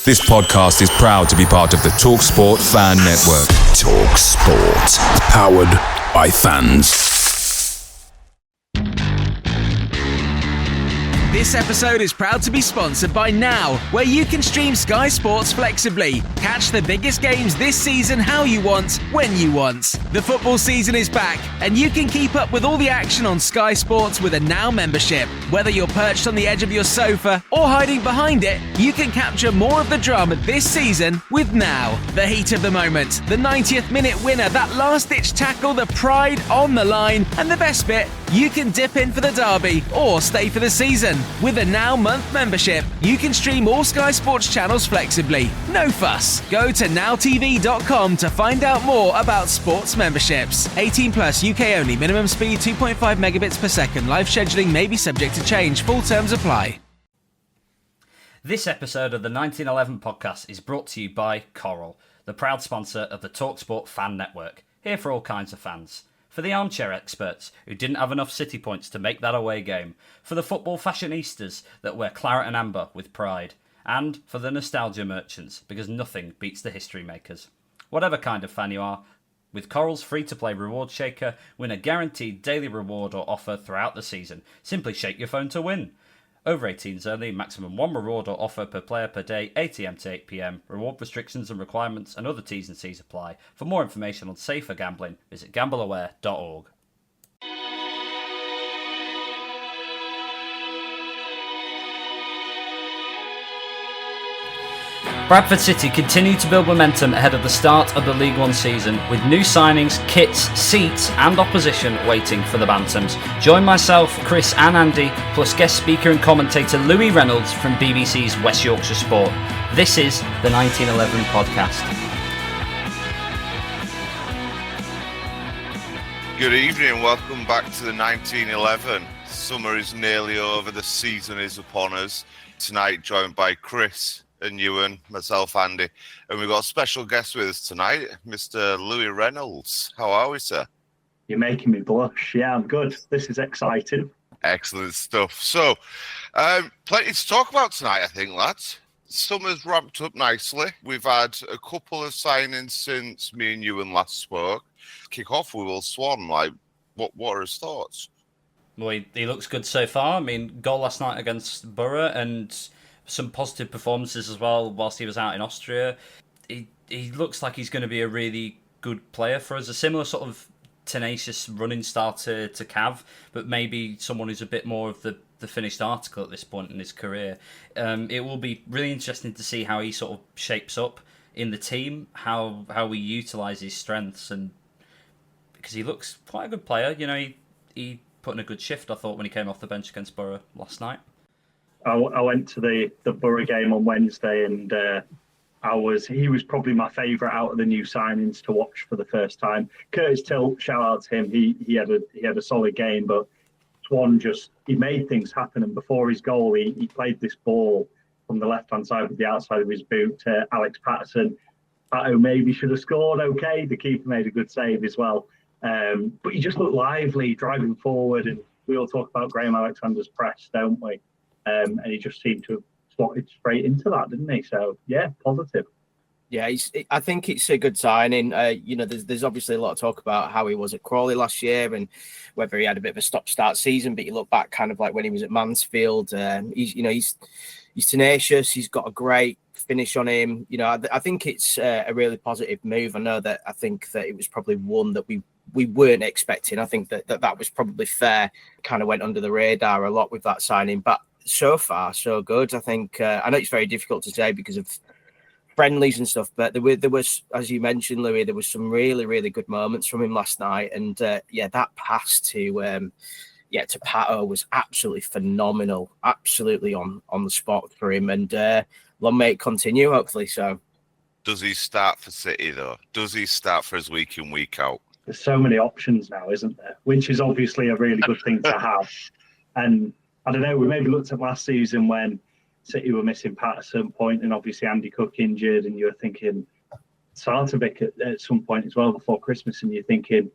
This podcast is proud to be part of the TalkSport Fan Network. TalkSport. Powered by fans. This episode is proud to be sponsored by Now, where you can stream Sky Sports flexibly. Catch the biggest games this season how you want, when you want. The football season is back, and you can keep up with all the action on Sky Sports with a Now membership. Whether you're perched on the edge of your sofa or hiding behind it, you can capture more of the drama this season with Now. The heat of the moment, the 90th minute winner, that last-ditch tackle, the pride on the line, and the best bit, you can dip in for the derby or stay for the season. With a Now month membership, you can stream all Sky Sports channels flexibly. No fuss. Go to nowtv.com to find out more about sports memberships. 18 plus, UK only. Minimum speed 2.5 megabits per second. Live scheduling may be subject to change. Full terms apply. This episode of the 1911 podcast is brought to you by Coral, the proud sponsor of the TalkSport Fan Network. Here for all kinds of fans. For the armchair experts who didn't have enough City points to make that away game. For the football fashionistas that wear claret and amber with pride. And for the nostalgia merchants, because nothing beats the history makers. Whatever kind of fan you are, with Coral's free-to-play reward shaker, win a guaranteed daily reward or offer throughout the season. Simply shake your phone to win. Over 18s only, maximum one reward or offer per player per day, 8am to 8pm. Reward restrictions and requirements and other T's and C's apply. For more information on safer gambling, visit gambleaware.org. Bradford City continue to build momentum ahead of the start of the League One season, with new signings, kits, seats and opposition waiting for the Bantams. Join myself, Chris and Andy, plus guest speaker and commentator Louis Reynolds from BBC's West Yorkshire Sport. This is the 1911 podcast. Good evening and welcome back to the 1911. Summer is nearly over, the season is upon us. Tonight joined by Chris and Ewan, myself, Andy, and we've got a special guest with us tonight, Mr. Louis Reynolds. How are we, sir? You're making me blush. Yeah, I'm good. This is exciting. Excellent stuff. So, plenty to talk about tonight, I think, lads. Summer's ramped up nicely. We've had a couple of signings since me and Ewan last spoke. Kick off with Will Swan. Like, what are his thoughts? Well, he looks good so far. I mean, goal last night against Boro and some positive performances as well whilst he was out in Austria. He looks like he's going to be a really good player for us. A similar sort of tenacious running style to Cav, but maybe someone who's a bit more of the finished article at this point in his career. It will be really interesting to see how he sort of shapes up in the team, how we utilise his strengths, and because he looks quite a good player. You know, he put in a good shift, I thought, when he came off the bench against Boro last night. I went to the Boro game on Wednesday, and he was probably my favourite out of the new signings to watch for the first time. Curtis Tilt, shout out to him. He had a solid game, but Swan he made things happen. And before his goal, he played this ball from the left hand side with the outside of his boot to Alex Patterson. Pato maybe should have scored. Okay, the keeper made a good save as well. But he just looked lively, driving forward, and we all talk about Graham Alexander's press, don't we? And he just seemed to have slotted straight into that, didn't he? So, yeah, positive. Yeah, I think it's a good signing. There's obviously a lot of talk about how he was at Crawley last year and whether he had a bit of a stop-start season, but you look back kind of like when he was at Mansfield. He's tenacious. He's got a great finish on him. You know, I think it's a really positive move. I think that it was probably one that we weren't expecting. I think that was probably fair. Kind of went under the radar a lot with that signing, but so far so good. I think I know it's very difficult to say because of friendlies and stuff, but there was, as you mentioned, Louis, there was some really, really good moments from him last night, and that pass to Pato was absolutely phenomenal, absolutely on the spot for him, and long may it continue, hopefully. So, does he start for City though? Does he start for his week in, week out? There's so many options now, isn't there? Which is obviously a really good thing to have. And I don't know, we maybe looked at last season when City were missing Pat at a certain point, and obviously Andy Cook injured, and you were thinking Sartovic at some point as well before Christmas, and you're thinking,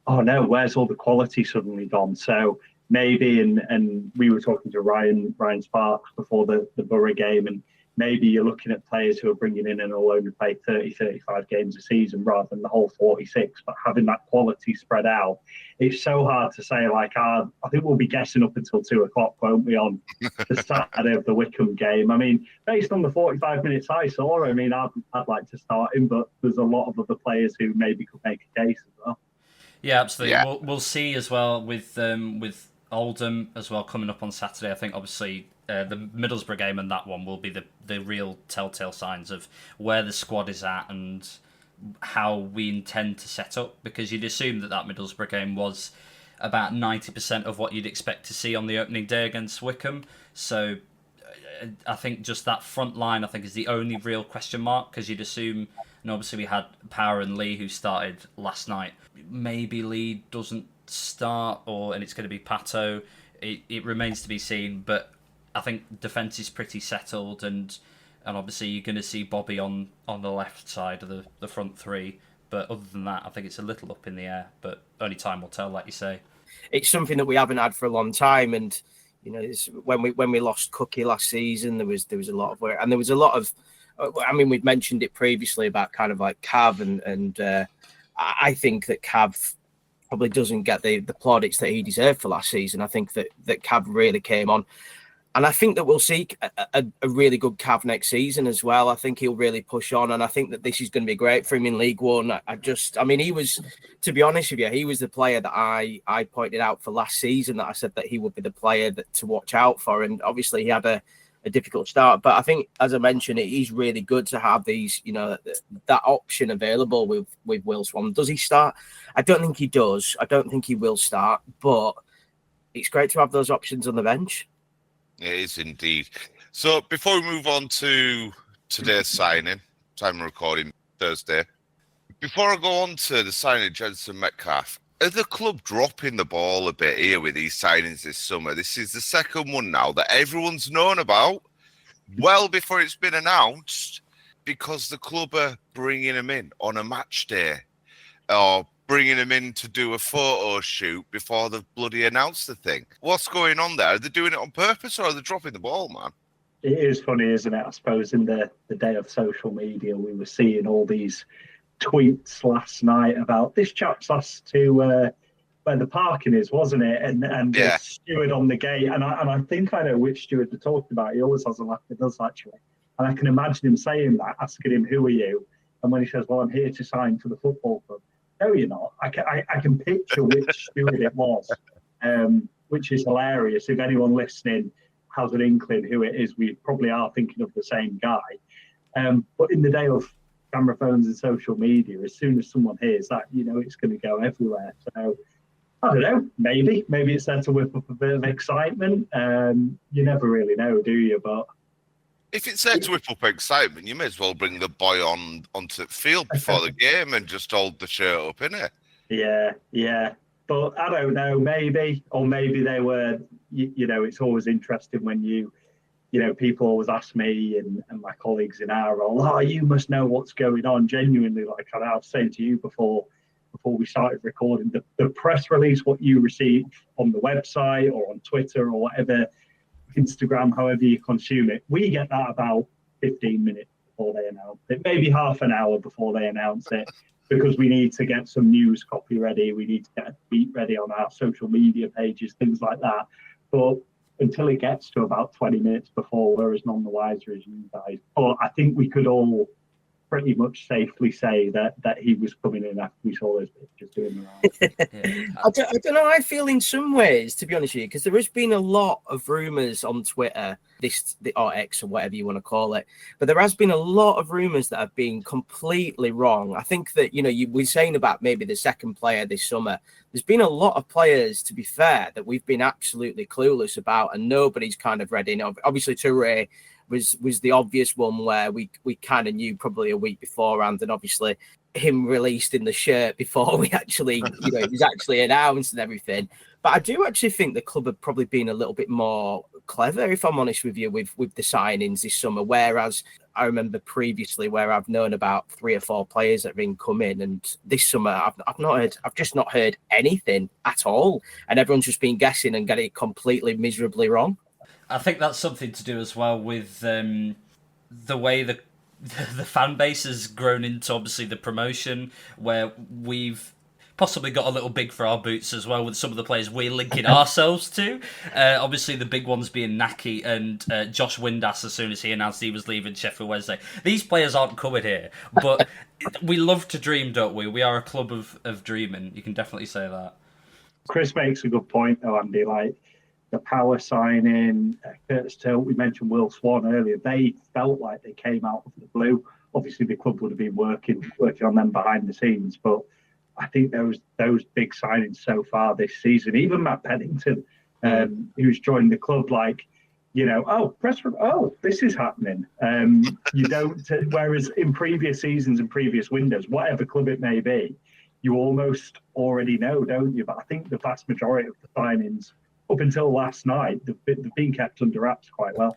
oh no, where's all the quality suddenly gone? So maybe, and we were talking to Ryan Sparks before the Boro game, and maybe you're looking at players who are bringing in and will only play 30, 35 games a season rather than the whole 46, but having that quality spread out. It's so hard to say. Like, I think we'll be guessing up until 2:00, won't we, on the Saturday of the Wycombe game. I mean, based on the 45 minutes I saw, I mean, I'd like to start him, but there's a lot of other players who maybe could make a case as well. Yeah, absolutely. Yeah. We'll see as well with Oldham as well coming up on Saturday. I think obviously the Middlesbrough game and that one will be the real telltale signs of where the squad is at and how we intend to set up, because you'd assume that Middlesbrough game was about 90% of what you'd expect to see on the opening day against Wycombe. So I think just that front line, I think, is the only real question mark, because you'd assume, and obviously we had Power and Lee who started last night. Maybe Lee doesn't start, and it's going to be Pato. It remains to be seen, but I think defence is pretty settled, and obviously you're going to see Bobby on the left side of the front three. But other than that, I think it's a little up in the air, but only time will tell, like you say. It's something that we haven't had for a long time, and you know, when we lost Cookie last season, there was a lot of work, and there was a lot of. I mean, we've mentioned it previously about kind of like Cav, and I think that Cav probably doesn't get the plaudits that he deserved for last season. I think that Cav really came on. And I think that we'll see a really good Cav next season as well. I think he'll really push on, and I think that this is going to be great for him in League One. I mean, he was, to be honest with you, he was the player that I pointed out for last season, that I said that he would be the player to watch out for. And obviously he had a difficult start, but I think, as I mentioned, it is really good to have these, you know, that option available with Will Swan. Does he start? I don't think he does. I don't think he will start, but it's great to have those options on the bench. It is indeed. So before we move on to today's signing, time of recording Thursday, before I go on to the signing of Jensen Metcalf, are the club dropping the ball a bit here with these signings this summer? This is the second one now that everyone's known about well before it's been announced, because the club are bringing him in on a match day or bringing him in to do a photo shoot before they've bloody announced the thing. What's going on there? Are they doing it on purpose, or are they dropping the ball, man? It is funny, isn't it? I suppose in the day of social media, we were seeing all these tweets last night about this chap's asked to where the parking is, wasn't it? And yeah, the steward on the gate. And I think I know which steward they're talking about. He always has a laugh with us, actually. And I can imagine him saying that, asking him, "Who are you?" And when he says, "Well, I'm here to sign for the football club." No, you're not. I can picture which steward it was, which is hilarious. If anyone listening has an inkling who it is, we probably are thinking of the same guy. But in the day of camera phones and social media, as soon as someone hears that, you know, it's going to go everywhere. So, I don't know, maybe it's there to whip up a bit of excitement. You never really know, do you? But if it's there to whip up excitement, you may as well bring the boy onto the field before the game and just hold the shirt up, innit? Yeah. But I don't know, maybe they were, you know, it's always interesting when you know, people always ask me and my colleagues in our role, "Oh, you must know what's going on." Genuinely, like I was saying to you before we started recording, the press release, what you receive on the website or on Twitter or whatever, Instagram, however you consume it, we get that about 15 minutes before they announce it, maybe half an hour before they announce it, because we need to get some news copy ready, we need to get a tweet ready on our social media pages, things like that. But until it gets to about 20 minutes before, we're as none the wiser as you guys. But I think we could all pretty much safely say that he was coming in after we saw those pictures doing the round. I don't know. I feel in some ways, to be honest with you, because there has been a lot of rumours on Twitter, or X or whatever you want to call it, but there has been a lot of rumours that have been completely wrong. I think that, you know, you were saying about maybe the second player this summer. There's been a lot of players, to be fair, that we've been absolutely clueless about, and nobody's kind of read in. Obviously, Touré was the obvious one where we kind of knew probably a week beforehand, and obviously him released in the shirt before we actually, you know, it was actually announced and everything. But I do actually think the club have probably been a little bit more clever, if I'm honest with you, with the signings this summer. Whereas I remember previously where I've known about 3 or 4 players that have been coming, and this summer I've just not heard anything at all, and everyone's just been guessing and getting it completely miserably wrong. I think that's something to do as well with the way the fan base has grown into obviously the promotion, where we've possibly got a little big for our boots as well with some of the players we're linking ourselves to. Obviously, the big ones being Naki and Josh Windass as soon as he announced he was leaving Sheffield Wednesday. These players aren't coming here, but we love to dream, don't we? We are a club of dreaming. You can definitely say that. Chris makes a good point, though, Andy. Like the Power signing, Curtis Tilt, we mentioned Will Swan earlier. They felt like they came out of the blue. Obviously, the club would have been working on them behind the scenes, but I think those big signings so far this season, even Matt Pennington, who's joined the club, like, you know, this is happening. You don't, whereas in previous seasons and previous windows, whatever club it may be, you almost already know, don't you? But I think the vast majority of the signings up until last night, they've been kept under wraps quite well.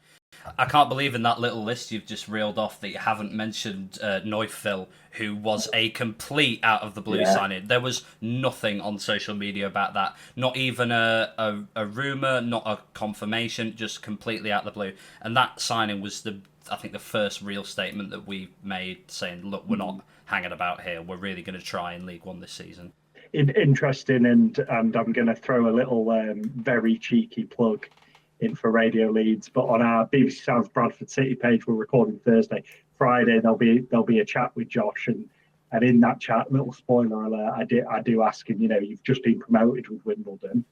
I can't believe in that little list you've just reeled off that you haven't mentioned Neufville, who was a complete out of the blue signing. There was nothing on social media about that. Not even a rumour, not a confirmation, just completely out of the blue. And that signing was I think the first real statement that we made saying, look, we're not hanging about here. We're really going to try in League One this season. Interesting, and I'm going to throw a little very cheeky plug in for Radio Leeds, but on our BBC Sounds Bradford City page, we're recording Thursday. Friday there'll be a chat with Josh, and in that chat, little spoiler alert, I do ask him, you know, you've just been promoted with Wimbledon,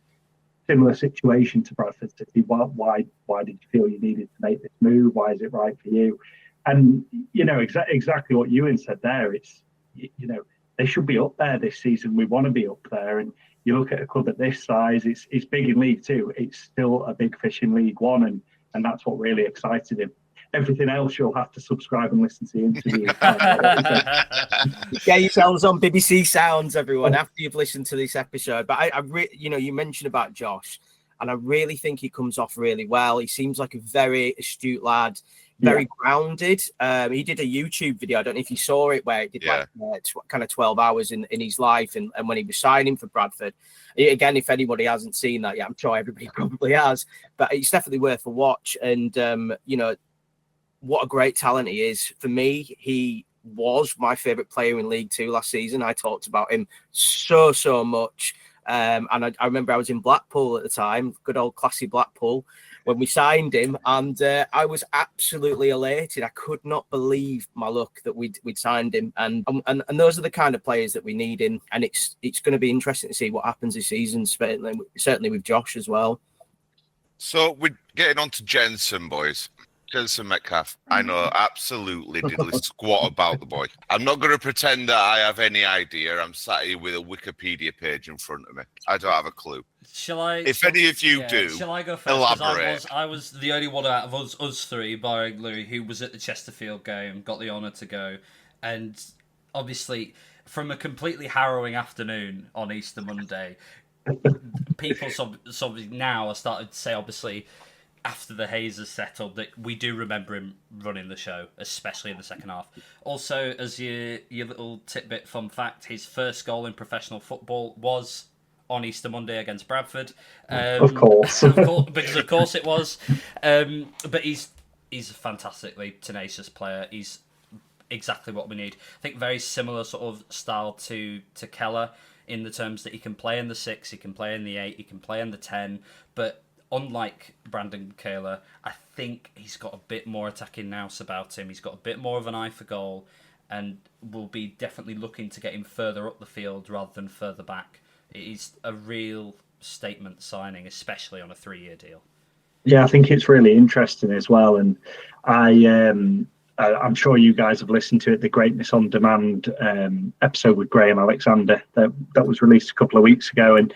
similar situation to Bradford City. Why did you feel you needed to make this move? Why is it right for you? And you know exactly what Ewan said there. It's, you know, they should be up there this season. We want to be up there, and you look at a club at this size, it's big in League Two. It's still a big fish in League One, and that's what really excited him. Everything else, you'll have to subscribe and listen to the interview. Get yourselves on BBC Sounds, everyone, after you've listened to this episode. But you mentioned about Josh, and I really think he comes off really well. He seems like a very astute lad. Very grounded. He did a YouTube video. I don't know if you saw it, where he did kind of 12 hours in his life and when he was signing for Bradford. Again, if anybody hasn't seen that yet, I'm sure everybody probably has, but it's definitely worth a watch. And, you know, what a great talent he is. For me, he was my favourite player in League Two last season. I talked about him so much. And I remember I was in Blackpool at the time, good old classy Blackpool, when we signed him, and I was absolutely elated. I could not believe my luck that we'd signed him, and those are the kind of players that we need in, and it's going to be interesting to see what happens this season, certainly with Josh as well. So we're getting on to Jensen, boys. Jensen Metcalf, I know absolutely diddly squat about the boy. I'm not going to pretend that I have any idea. I'm sat here with a Wikipedia page in front of me. I don't have a clue. Shall I? If any of you do, shall I go first? Elaborate. I was the only one out of us three, barring Louis, who was at the Chesterfield game, got the honour to go, and obviously from a completely harrowing afternoon on Easter Monday, people now are starting to say, obviously, after the haze has settled, that we do remember him running the show, especially in the second half. Also, as your little tidbit fun fact, his first goal in professional football was on Easter Monday against Bradford. Of course. Because of course it was. But he's a fantastically tenacious player. He's exactly what we need. I think very similar sort of style to Keller in the terms that he can play in the 6, he can play in the 8, he can play in the 10, but unlike Brandon Kaler, I think he's got a bit more attacking nous about him. He's got a bit more of an eye for goal, and will be definitely looking to get him further up the field rather than further back. It's a real statement signing, especially on a 3-year deal. Yeah, I think it's really interesting as well. And I'm sure you guys have listened to it, the Greatness on Demand episode with Graham Alexander that was released a couple of weeks ago. And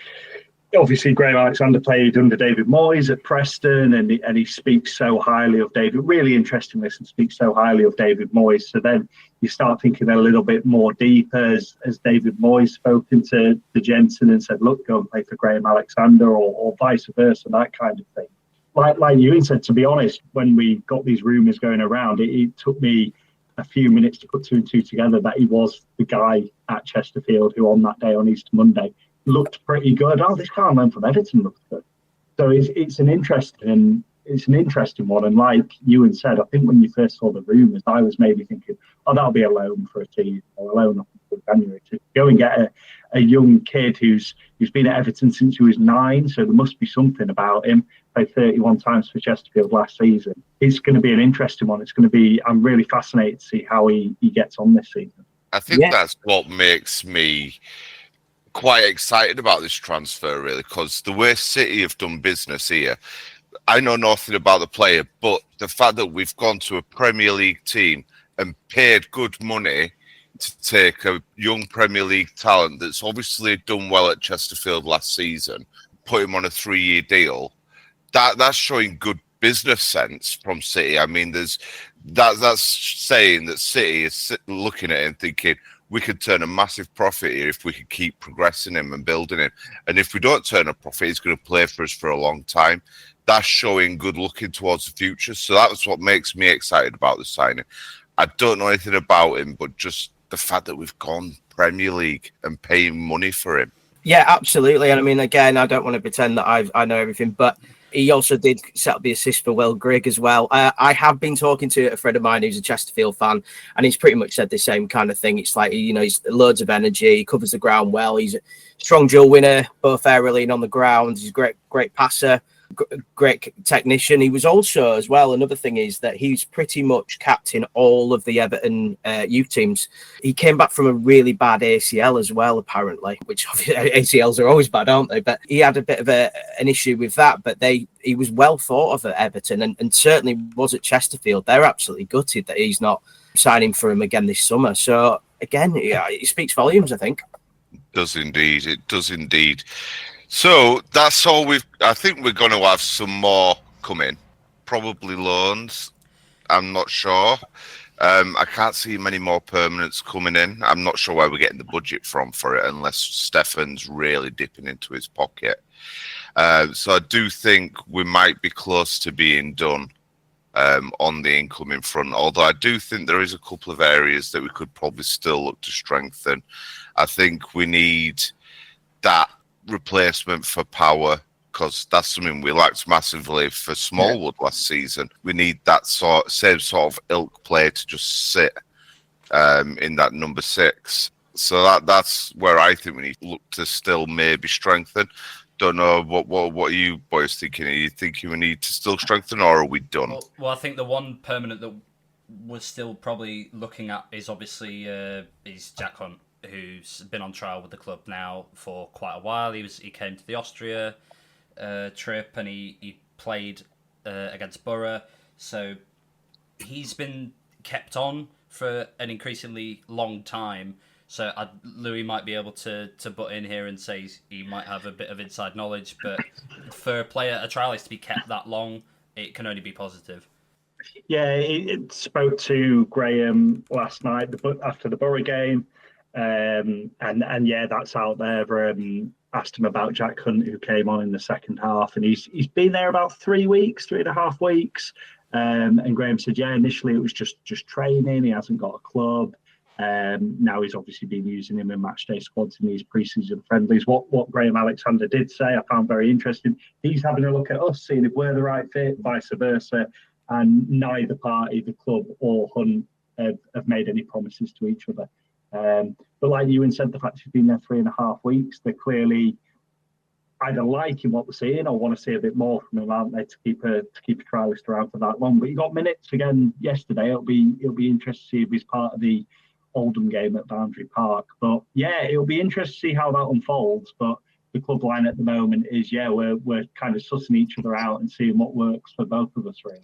obviously, Graham Alexander played under David Moyes at Preston, and he speaks so highly of David. Really interesting listen, speaks so highly of David Moyes. So then you start thinking a little bit more deep as David Moyes spoken to Jensen and said, look, go and play for Graham Alexander, or vice versa, that kind of thing. Like Ewan said, to be honest, when we got these rumours going around, it took me a few minutes to put 2 and 2 together that he was the guy at Chesterfield who on that day on Easter Monday looked pretty good. Oh, this guy man from Everton looks good. So it's an interesting, it's an interesting one. And like Ewan said, I think when you first saw the rumours, I was maybe thinking, oh, that'll be a loan for a season or a loan up until January. To go and get a young kid who's been at Everton since he was 9, so there must be something about him. Played 31 times for Chesterfield last season. It's going to be an interesting one. I'm really fascinated to see how he gets on this season. I think that's what makes me quite excited about this transfer, really, because the way City have done business here, I know nothing about the player, but the fact that we've gone to a Premier League team and paid good money to take a young Premier League talent that's obviously done well at Chesterfield last season, put him on a 3-year deal, that's showing good business sense from City. I mean, that's saying that City is looking at it and thinking, we could turn a massive profit here if we could keep progressing him and building him. And if we don't turn a profit, he's going to play for us for a long time. That's showing good looking towards the future. So that's what makes me excited about the signing. I don't know anything about him, but just the fact that we've gone Premier League and paying money for him. Yeah, absolutely. And I mean, again, I don't want to pretend that I know everything, but he also did set up the assist for Will Grigg as well. I have been talking to a friend of mine who's a Chesterfield fan, and he's pretty much said the same kind of thing. It's like, he's loads of energy, he covers the ground well, he's a strong duel winner, both aerially and on the ground. He's a great passer, great technician. He was also, as well, another thing is that he's pretty much captain all of the Everton youth teams. He came back from a really bad ACL as well, apparently, which ACLs are always bad, aren't they? But he had a bit of an issue with that, but he was well thought of at Everton and certainly was at Chesterfield. They're absolutely gutted that he's not signing for him again this summer. So again, it speaks volumes, I think. It does indeed. So that's all I think we're going to have some more coming, probably loans. I'm not sure. I can't see many more permanents coming in. I'm not sure where we're getting the budget from for it, unless Stefan's really dipping into his pocket. So I do think we might be close to being done on the incoming front. Although I do think there is a couple of areas that we could probably still look to strengthen. I think we need that replacement for Power, because that's something we lacked massively for Smallwood last season. We need that same sort of ilk player to just sit in that number 6. So that's where I think we need to look to still maybe strengthen. Don't know what are you boys thinking? Are you thinking we need to still strengthen, or are we done? Well, I think the one permanent that we're still probably looking at is obviously is Jack Hunt, who's been on trial with the club now for quite a while. He came to the Austria trip and he played against Boro, so he's been kept on for an increasingly long time. So Louis might be able to butt in here and say he might have a bit of inside knowledge, but for a trialist to be kept that long, it can only be positive. Yeah, it spoke to Graham last night after the Boro game. And yeah, that's out there. Asked him about Jack Hunt, who came on in the second half, and he's been there about 3.5 weeks. And Graham said, yeah, initially it was just training. He hasn't got a club. Now he's obviously been using him in matchday squads in these pre-season friendlies. What Graham Alexander did say, I found very interesting. He's having a look at us, seeing if we're the right fit, vice versa. And neither party, the club or Hunt, have made any promises to each other. But like Ewan said, the fact he's been there 3.5 weeks, they're clearly either liking what they're seeing or want to see a bit more from him, aren't they, to keep a trialist around for that long. But he got minutes again yesterday. It'll be interesting to see if he's part of the Oldham game at Boundary Park. But yeah, it'll be interesting to see how that unfolds. But the club line at the moment is, yeah, we're kind of sussing each other out and seeing what works for both of us, really.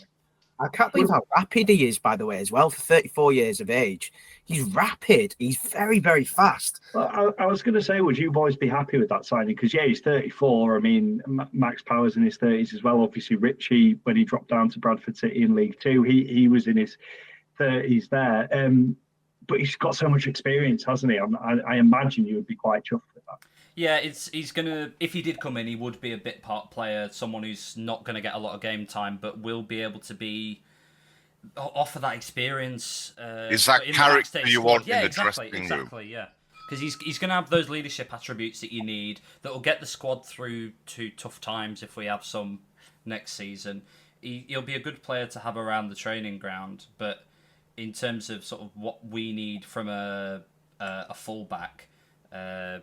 I can't believe how rapid he is, by the way, as well, for 34 years of age. He's rapid. He's very, very fast. Well, I was going to say, would you boys be happy with that signing? Because, yeah, he's 34. I mean, Max Power's in his 30s as well. Obviously, Richie, when he dropped down to Bradford City in League Two, he was in his 30s there. But he's got so much experience, hasn't he? I imagine you would be quite chuffed with that. Yeah, he's gonna. If he did come in, he would be a bit part player, someone who's not going to get a lot of game time, but will be able to offer that experience. Is that character you want in the dressing room? Exactly, yeah. Because he's going to have those leadership attributes that you need that will get the squad through to tough times if we have some next season. he'll be a good player to have around the training ground, but in terms of sort of what we need from a fullback, I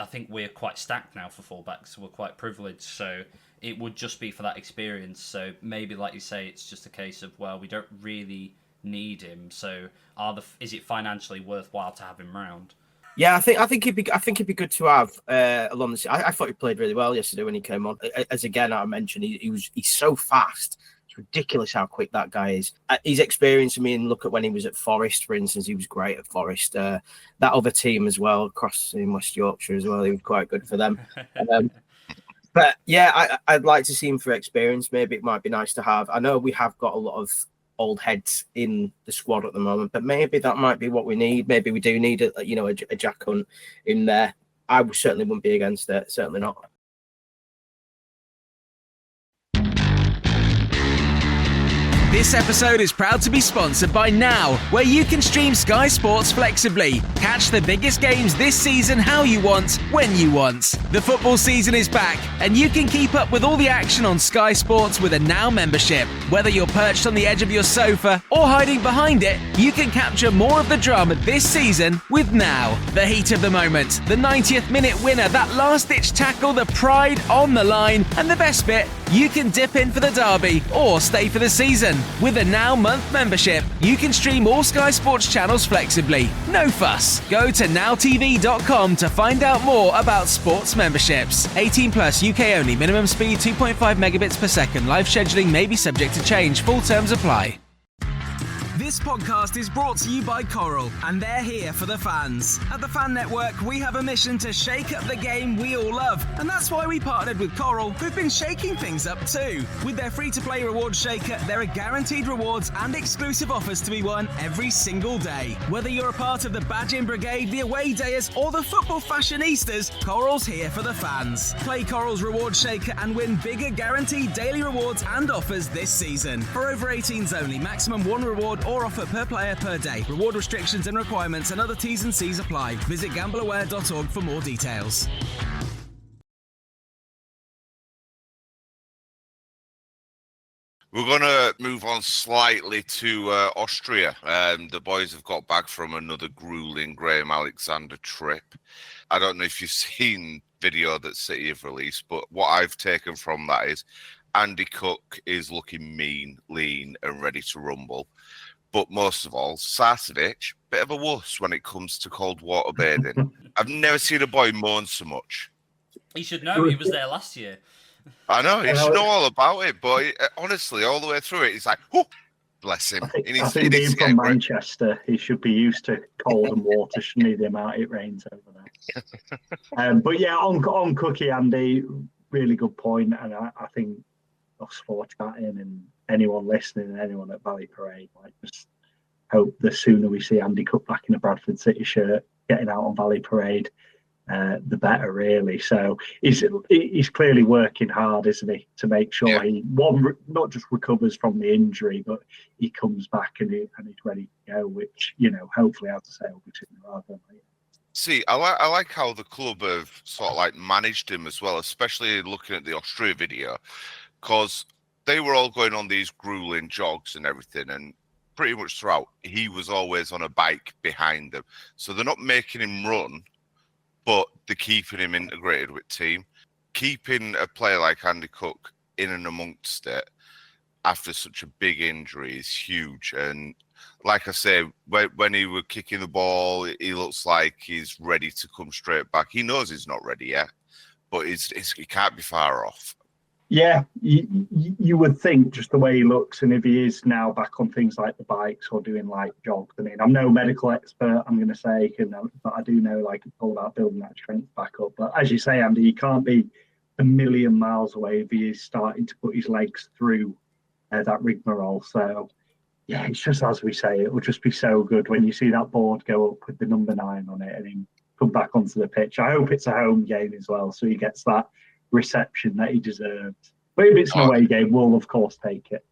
think we're quite stacked now for fullbacks. We're quite privileged, so it would just be for that experience. So maybe, like you say, it's just a case of, well, we don't really need him. So is it financially worthwhile to have him round? Yeah, I think he'd be good to have along the. I thought he played really well yesterday when he came on. As again I mentioned, he's so fast. It's ridiculous how quick that guy is. His experience. I mean, look at when he was at Forest, for instance. He was great at Forest. That other team as well, across in West Yorkshire as well. He was quite good for them. But yeah, I'd like to see him for experience. Maybe it might be nice to have. I know we have got a lot of old heads in the squad at the moment, but maybe that might be what we need. Maybe we do need a Jack Hunt in there. I certainly wouldn't be against it. Certainly not. This episode is proud to be sponsored by Now, where you can stream Sky Sports flexibly. Catch the biggest games this season how you want, when you want. The football season is back, and you can keep up with all the action on Sky Sports with a Now membership. Whether you're perched on the edge of your sofa or hiding behind it, you can capture more of the drama this season with Now. The heat of the moment, the 90th minute winner, that last-ditch tackle, the pride on the line, and the best bit, you can dip in for the derby or stay for the season. With a Now month membership, you can stream all Sky Sports channels flexibly. No fuss. Go to nowtv.com to find out more about sports memberships. 18 plus, UK only. Minimum speed 2.5 megabits per second. Live scheduling may be subject to change. Full terms apply. This podcast is brought to you by Coral, and they're here for the fans. At the Fan Network, we have a mission to shake up the game we all love, and that's why we partnered with Coral, who've been shaking things up too. With their free-to-play reward shaker, there are guaranteed rewards and exclusive offers to be won every single day. Whether you're a part of the Badging Brigade, the Away Dayers, or the Football Fashionistas, Coral's here for the fans. Play Coral's reward shaker and win bigger guaranteed daily rewards and offers this season. For over 18s only, maximum one reward or offer per player per day. Reward restrictions and requirements and other T's and C's apply. Visit gambleaware.org for more details. We're going to move on slightly to Austria. The boys have got back from another grueling Graham Alexander trip. I don't know if you've seen video that City have released, but what I've taken from that is Andy Cook is looking mean, lean and ready to rumble. But most of all, Sarcevic, bit of a wuss when it comes to cold water bathing. I've never seen a boy moan so much. He should know. He was there last year. I know. He should know all about it. But honestly, all the way through it, he's like, whoo, bless him. I think being from Manchester, he should be used to cold and water, shouldn't he, the amount it rains over there. But yeah, on Cookie, Andy, really good point. And I think us four chatting and anyone listening and anyone at Valley Parade, I just hope the sooner we see Andy Cook back in a Bradford City shirt, getting out on Valley Parade, the better, really. So he's clearly working hard, isn't he, to make sure he not just recovers from the injury, but he comes back and he's ready to go. Which hopefully, as I say, will be sooner rather than later. See, I like how the club have sort of like managed him as well, especially looking at the Austria video, because they were all going on these grueling jogs and everything, and pretty much throughout, he was always on a bike behind them. So they're not making him run, but they're keeping him integrated with team. Keeping a player like Andy Cook in and amongst it after such a big injury is huge. And like I say, when he was kicking the ball, he looks like he's ready to come straight back. He knows he's not ready yet, but he can't be far off. Yeah, you would think just the way he looks, and if he is now back on things like the bikes or doing like jogs. I mean, I'm no medical expert, I'm going to say, but I do know like it's all about building that strength back up. But as you say, Andy, he can't be a million miles away if he is starting to put his legs through that rigmarole. So yeah, it's just as we say, it will just be so good when you see that board go up with the number 9 on it and him come back onto the pitch. I hope it's a home game as well, so he gets that reception that he deserves. But if it's an away game, we'll of course take it.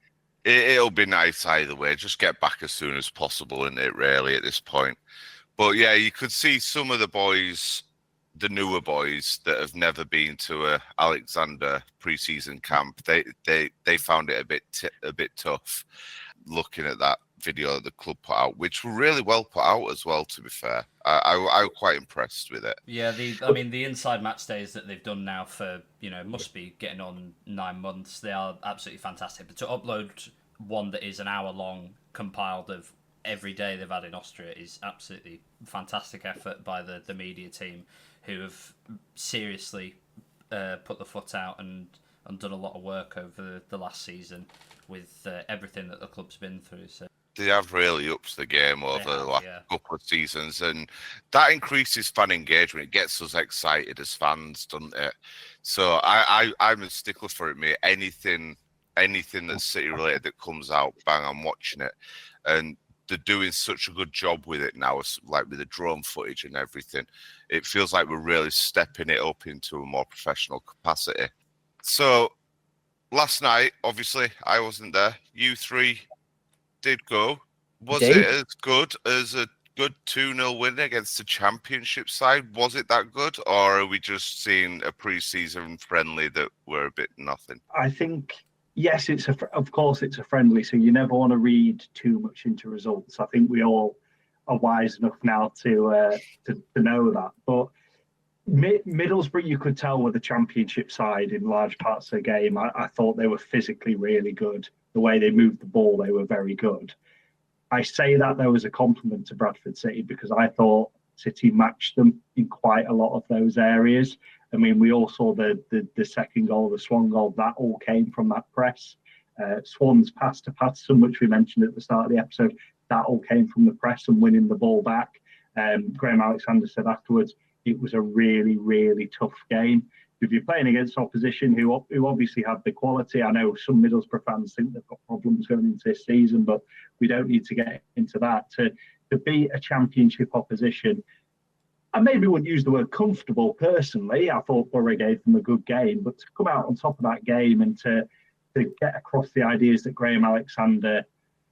It'll be nice either way. Just get back as soon as possible, isn't it, really, at this point? But yeah, you could see some of the boys the newer boys that have never been to a Alexander preseason camp, they found it a bit tough looking at that video that the club put out, which were really well put out as well, to be fair. I was quite impressed with it. Yeah, the inside match days that they've done now for, must be getting on 9 months. They are absolutely fantastic. But to upload one that is an hour long, compiled of every day they've had in Austria, is absolutely fantastic effort by the media team, who have seriously put the foot out and done a lot of work over the last season with everything that the club's been through. So they have really upped the game over the last couple of seasons, and that increases fan engagement. It gets us excited as fans, doesn't it? So I'm a stickler for it, mate. Anything that's City related that comes out, bang, I'm watching it. And they're doing such a good job with it now, like with the drone footage and everything. It feels like we're really stepping it up into a more professional capacity. So last night, obviously, I wasn't there. You three did go. Was it as good as a good 2-0 win against the Championship side? Was it that good, or are we just seeing a pre-season friendly that were a bit nothing? I think, yes, of course it's a friendly, so you never want to read too much into results. I think we all are wise enough now to know that. But Middlesbrough, you could tell, were the Championship side in large parts of the game. I thought they were physically really good. The way they moved the ball, they were very good. I say that, though, as a compliment to Bradford City, because I thought City matched them in quite a lot of those areas. I mean, we all saw the second goal, the Swan goal, that all came from that press. Swan's pass to Patterson, which we mentioned at the start of the episode, that all came from the press and winning the ball back. Graham Alexander said afterwards, it was a really, really tough game. If you're playing against opposition who obviously have the quality, I know some Middlesbrough fans think they've got problems going into this season, but we don't need to get into that. To beat a Championship opposition, I maybe wouldn't use the word comfortable personally. I thought Boro gave them a good game, but to come out on top of that game and to get across the ideas that Graham Alexander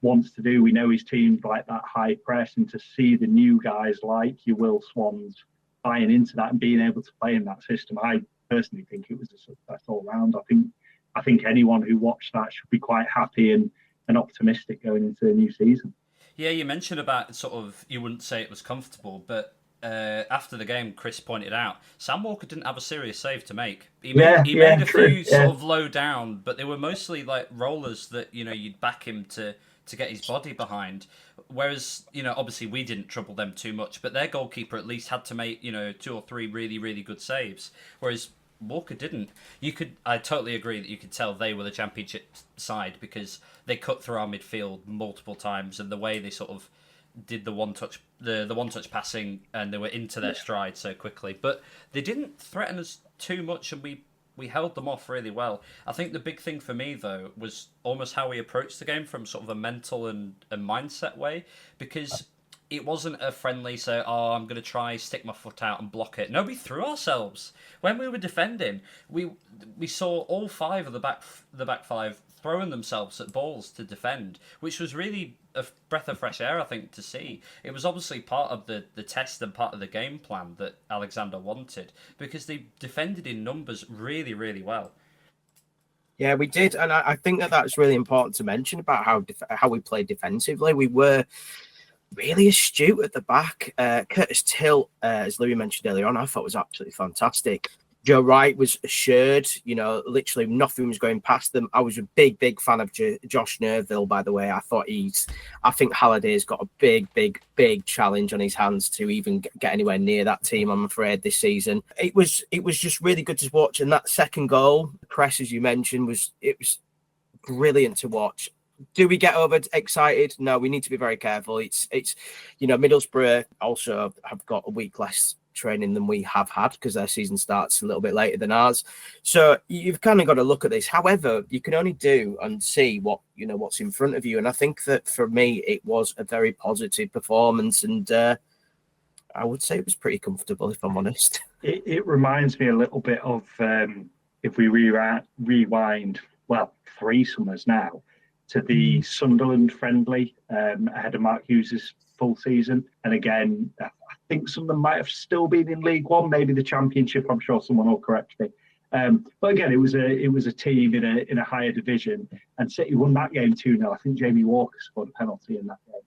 wants to do, we know his team's like that high press, and to see the new guys like your Will Swans buying into that and being able to play in that system, I personally think it was a success all round. I think anyone who watched that should be quite happy and optimistic going into the new season. Yeah, you mentioned about sort of, you wouldn't say it was comfortable, but after the game, Chris pointed out, Sam Walker didn't have a serious save to make. He made a few sort of low down, but they were mostly like rollers that, you'd back him to get his body behind. Whereas, obviously we didn't trouble them too much, but their goalkeeper at least had to make, 2 or 3 really, really good saves. Whereas Walker didn't. I totally agree that you could tell they were the Championship side because they cut through our midfield multiple times, and the way they sort of did the one touch passing, and they were into their stride so quickly. But they didn't threaten us too much, and we held them off really well. I think the big thing for me, though, was almost how we approached the game from sort of a mental and mindset way, because it wasn't a friendly, so, I'm going to try, stick my foot out and block it. No, we threw ourselves. When we were defending, we saw all 5 of the back 5 throwing themselves at balls to defend, which was really a breath of fresh air, I think, to see. It was obviously part of the test and part of the game plan that Alexander wanted, because they defended in numbers really, really well. Yeah, we did, and I think that's really important to mention about how we played defensively. We were really astute at the back. Curtis Till, as Louis mentioned earlier on, I thought was absolutely fantastic. Joe Wright was assured, literally nothing was going past them. I was a big fan of Josh Nerville, by the way. I think Halliday's got a big challenge on his hands to even get anywhere near that team, I'm afraid, this season. It was just really good to watch. And that second goal, the press, as you mentioned, was brilliant to watch. Do we get overexcited? No, we need to be very careful. It's Middlesbrough also have got a week less training than we have had because their season starts a little bit later than ours. So you've kind of got to look at this. However, you can only do and see what's in front of you. And I think that for me, it was a very positive performance, and I would say it was pretty comfortable, if I'm honest. It reminds me a little bit of if we rewind, 3 summers now, to the Sunderland friendly ahead of Mark Hughes' full season. And again, I think some of them might have still been in League One, maybe the Championship. I'm sure someone will correct me. But again, it was a team in a higher division, and City won that game 2-0. I think Jamie Walker scored a penalty in that game.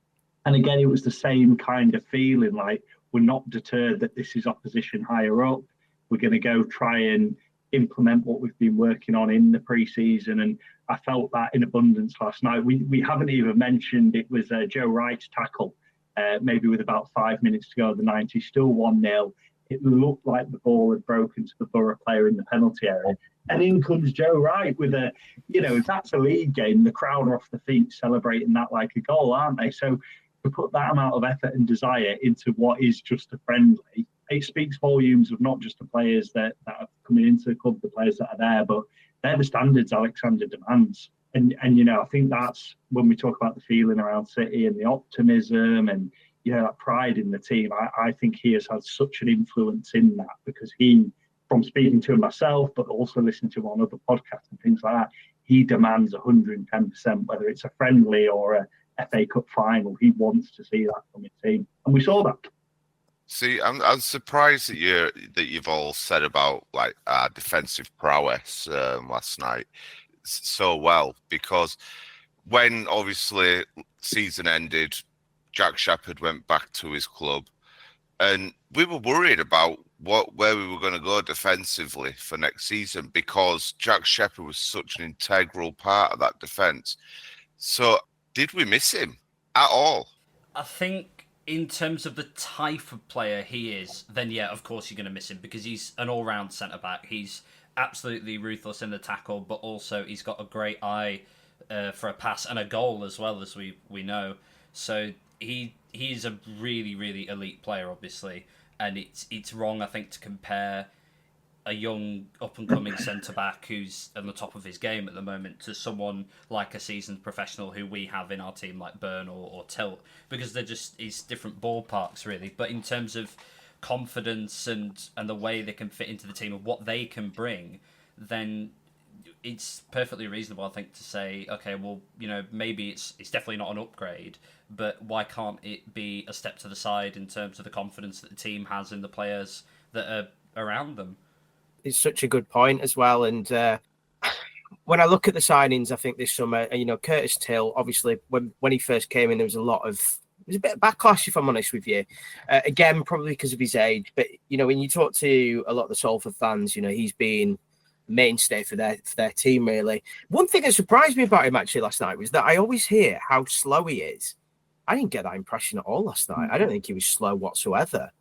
And again, it was the same kind of feeling, like we're not deterred that this is opposition higher up. We're going to go try and implement what we've been working on in the pre-season, and I felt that in abundance last night. We haven't even mentioned it was Joe Wright's tackle, maybe with about 5 minutes to go of the 90, still 1-0. It looked like the ball had broken to the Boro player in the penalty area. And in comes Joe Wright with if that's a league game, the crowd are off the feet celebrating that like a goal, aren't they? So to put that amount of effort and desire into what is just a friendly, it speaks volumes of not just the players that are coming into the club, the players that are there, but they're the standards Alexander demands. And I think that's when we talk about the feeling around City and the optimism and that pride in the team. I think he has had such an influence in that, because he, from speaking to him myself, but also listening to him on other podcasts and things like that, he demands 110%, whether it's a friendly or a FA Cup final. He wants to see that from his team, and we saw that. See, I'm surprised that you've all said about like our defensive prowess last night so well, because when obviously season ended, Jack Shepherd went back to his club, and we were worried about where we were going to go defensively for next season, because Jack Shepherd was such an integral part of that defence. So did we miss him at all? I think in terms of the type of player he is, then yeah, of course you're going to miss him, because he's an all-round centre-back. He's absolutely ruthless in the tackle, but also he's got a great eye for a pass and a goal as well, as we know. So he's a really, really elite player, obviously, and it's wrong, I think, to compare a young up-and-coming centre-back who's on the top of his game at the moment to someone like a seasoned professional who we have in our team, like Burn or Tilt, because it's different ballparks, really. But in terms of confidence and the way they can fit into the team and what they can bring, then it's perfectly reasonable, I think, to say, okay, well, maybe it's definitely not an upgrade, but why can't it be a step to the side in terms of the confidence that the team has in the players that are around them? It's such a good point as well. And when I look at the signings, I think this summer, Curtis Till, obviously, when he first came in, there was a bit of backlash, if I'm honest with you. Again, probably because of his age. But, when you talk to a lot of the Salford fans, he's been mainstay for their team, really. One thing that surprised me about him actually last night was that I always hear how slow he is. I didn't get that impression at all last night. I don't think he was slow whatsoever.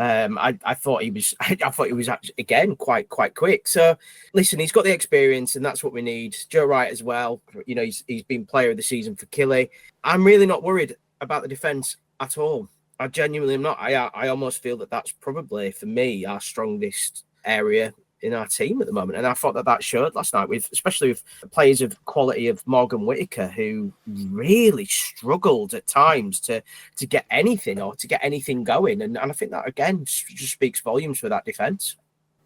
I thought he was actually, again, quite quick. So listen, he's got the experience, and that's what we need. Joe Wright as well. He's been player of the season for Killy. I'm really not worried about the defence at all. I genuinely am not. I almost feel that that's probably, for me, our strongest area in our team at the moment, and I thought that showed last night, especially with players of quality of Morgan Whittaker, who really struggled at times to get anything or to get anything going, and I think that again just speaks volumes for that defence.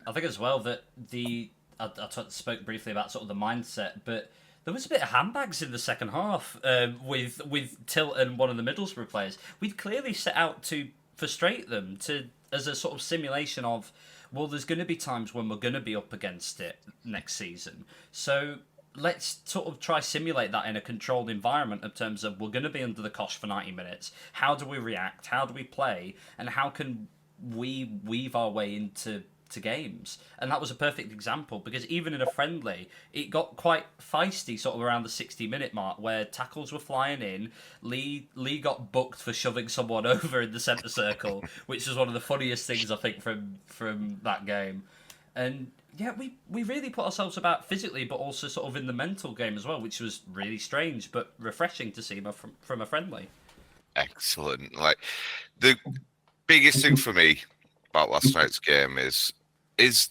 I think as well that I spoke briefly about sort of the mindset, but there was a bit of handbags in the second half with Tilt and one of the Middlesbrough players. We'd clearly set out to frustrate them as a sort of simulation of, well, there's going to be times when we're going to be up against it next season. So let's sort of try simulate that in a controlled environment in terms of we're going to be under the cosh for 90 minutes. How do we react? How do we play? And how can we weave our way into games? And that was a perfect example, because even in a friendly, it got quite feisty sort of around the 60-minute mark, where tackles were flying in. Lee got booked for shoving someone over in the centre circle, which was one of the funniest things, I think, from that game. And yeah, we really put ourselves about physically, but also sort of in the mental game as well, which was really strange but refreshing to see from a friendly. Excellent. Like, the biggest thing for me about last night's game is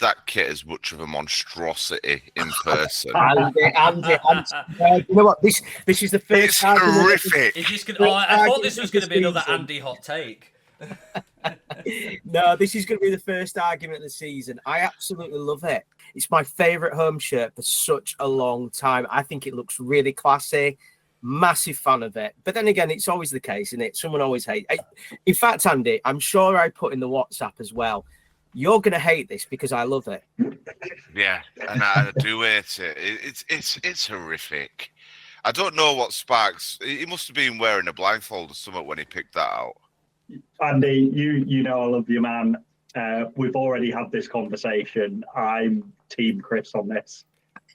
that kit as much of a monstrosity in person? Andy, you know what? This is the first. It's horrific. I thought this was going to be another Andy hot take. No, this is going to be the first argument of the season. I absolutely love it. It's my favourite home shirt for such a long time. I think it looks really classy. Massive fan of it. But then again, it's always the case, isn't it? Someone always hates. In fact, Andy, I'm sure I put in the WhatsApp as well. You're going to hate this because I love it. Yeah, and I do hate it. It's horrific. I don't know what sparks. He must have been wearing a blindfold or something when he picked that out. Andy, you know I love you, man. We've already had this conversation. I'm Team Chris on this.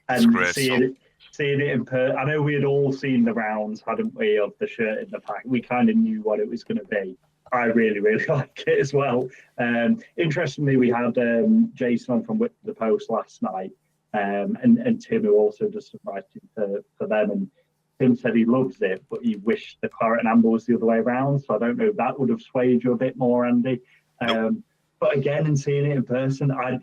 And seeing it in I know we had all seen the rounds, hadn't we, of the shirt in the pack. We kind of knew what it was going to be. I really, really like it as well. Interestingly, we had Jason on from Whip the Post last night, and Tim, who also does some writing for them. And Tim said he loves it, but he wished the claret and amber was the other way around. So I don't know if that would have swayed you a bit more, Andy. Nope. But again, in seeing it in person, I'm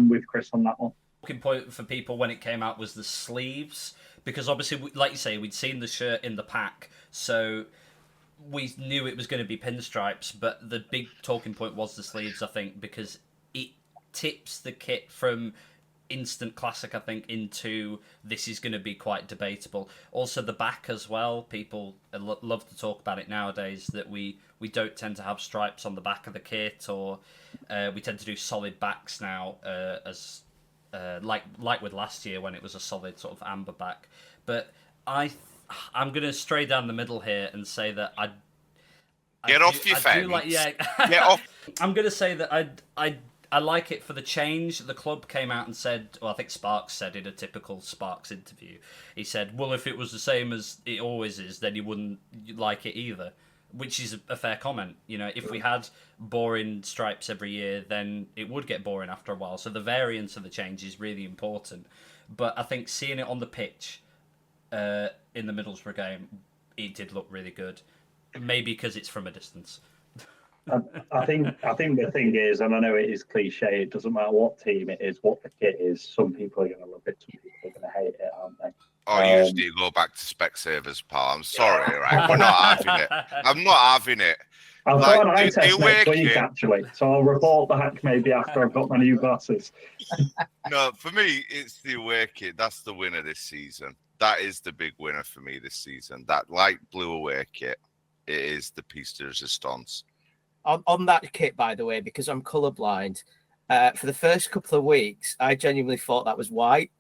with Chris on that one. Talking point for people when it came out was the sleeves, because obviously, like you say, we'd seen the shirt in the pack, so we knew it was going to be pinstripes, but the big talking point was the sleeves, I think, because it tips the kit from instant classic, I think, into this is going to be quite debatable. Also, the back as well. People love to talk about it nowadays, that we don't tend to have stripes on the back of the kit, or we tend to do solid backs now, as like with last year when it was a solid sort of amber back. But I'm going to stray down the middle here and say that Get off your fence. Get off. I'm going to say that I like it for the change. The club came out and said, well, I think Sparks said in a typical Sparks interview, he said, well, if it was the same as it always is, then you wouldn't like it either, which is a fair comment. You know, if we had boring stripes every year, then it would get boring after a while. So the variance of the change is really important. But I think seeing it on the pitch in the Middlesbrough game, it did look really good. Maybe because it's from a distance. I think the thing is, and I know it is cliche, it doesn't matter what team it is, what the kit is, some people are going to love it, some people are going to hate it, aren't they? Oh, you just need to go back to Specsavers, pal. I'm sorry, right? We're not having it. I'm not having it. I've got an eye test next week, actually, so I'll report back maybe after I've got my new glasses. No, for me, it's the away kit. That's the winner this season. That is the big winner for me this season. That light blue away kit. It is the piece de resistance. On that kit, by the way, because I'm colourblind, for the first couple of weeks, I genuinely thought that was white.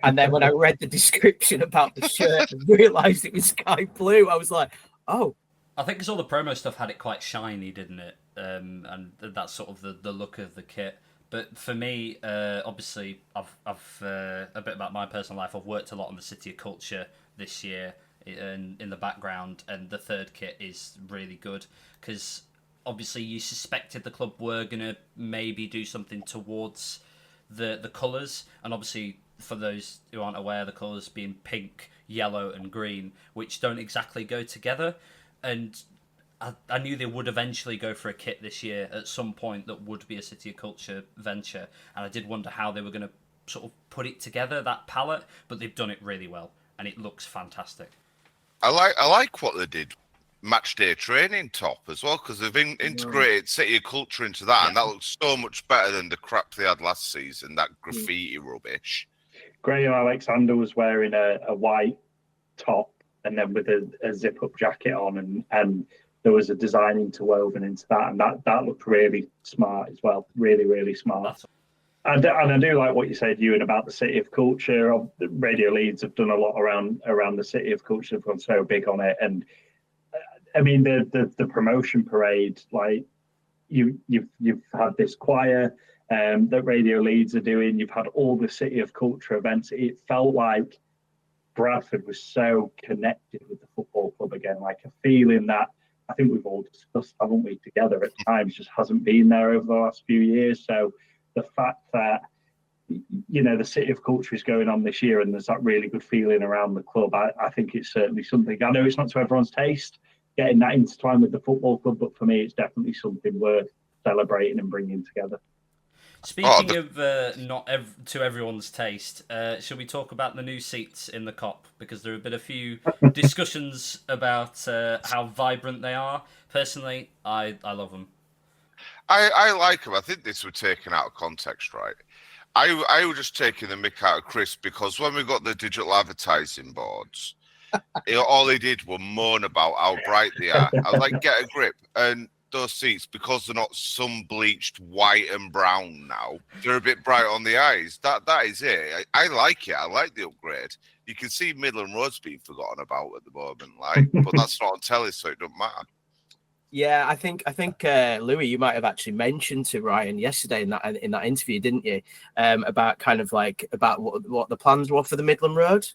And then when I read the description about the shirt and realised it was sky blue, I was like, oh. I think because all the promo stuff had it quite shiny, didn't it? And that's sort of the look of the kit. But for me, obviously, I've a bit about my personal life. I've worked a lot on the City of Culture this year in the background, and the third kit is really good because obviously you suspected the club were going to maybe do something towards the colours, and obviously for those who aren't aware, the colours being pink, yellow and green, which don't exactly go together, and I knew they would eventually go for a kit this year at some point that would be a City of Culture venture, and I did wonder how they were going to sort of put it together, that palette, but they've done it really well and it looks fantastic. I like what they did, match day training top as well, because they've integrated City of Culture into that, and that looks so much better than the crap they had last season, that graffiti rubbish. Graham Alexander was wearing a white top and then with a zip-up jacket on, and there was a design interwoven into that, and that looked really smart as well, really, really smart. And I do like what you said, Ewan, about the City of Culture. Radio Leeds have done a lot around the City of Culture. They've gone so big on it, and I mean the promotion parade. Like you've had this choir that Radio Leeds are doing. You've had all the City of Culture events. It felt like Bradford was so connected with the football club again, like a feeling that I think we've all discussed, haven't we, together at times, just hasn't been there over the last few years. So the fact that, you know, the City of Culture is going on this year and there's that really good feeling around the club, I think it's certainly something. I know it's not to everyone's taste, getting that intertwined with the football club, but for me, it's definitely something worth celebrating and bringing together. Speaking of not to everyone's taste, shall we talk about the new seats in the Kop? Because there have been a few discussions about how vibrant they are. Personally, I love them. I like them. I think this was taken out of context, right? I was just taking the mick out of Chris because when we got the digital advertising boards, all they did were moan about how bright they are. I was like, get a grip. And those seats, because they're not sun bleached white and brown now, they're a bit bright on the eyes. That is it. I like it. I like the upgrade. You can see Midland Road's being forgotten about at the moment, but that's not on telly, so it don't matter. Yeah, I think Louis, you might have actually mentioned to Ryan yesterday in that interview, didn't you? About what the plans were for the Midland Road.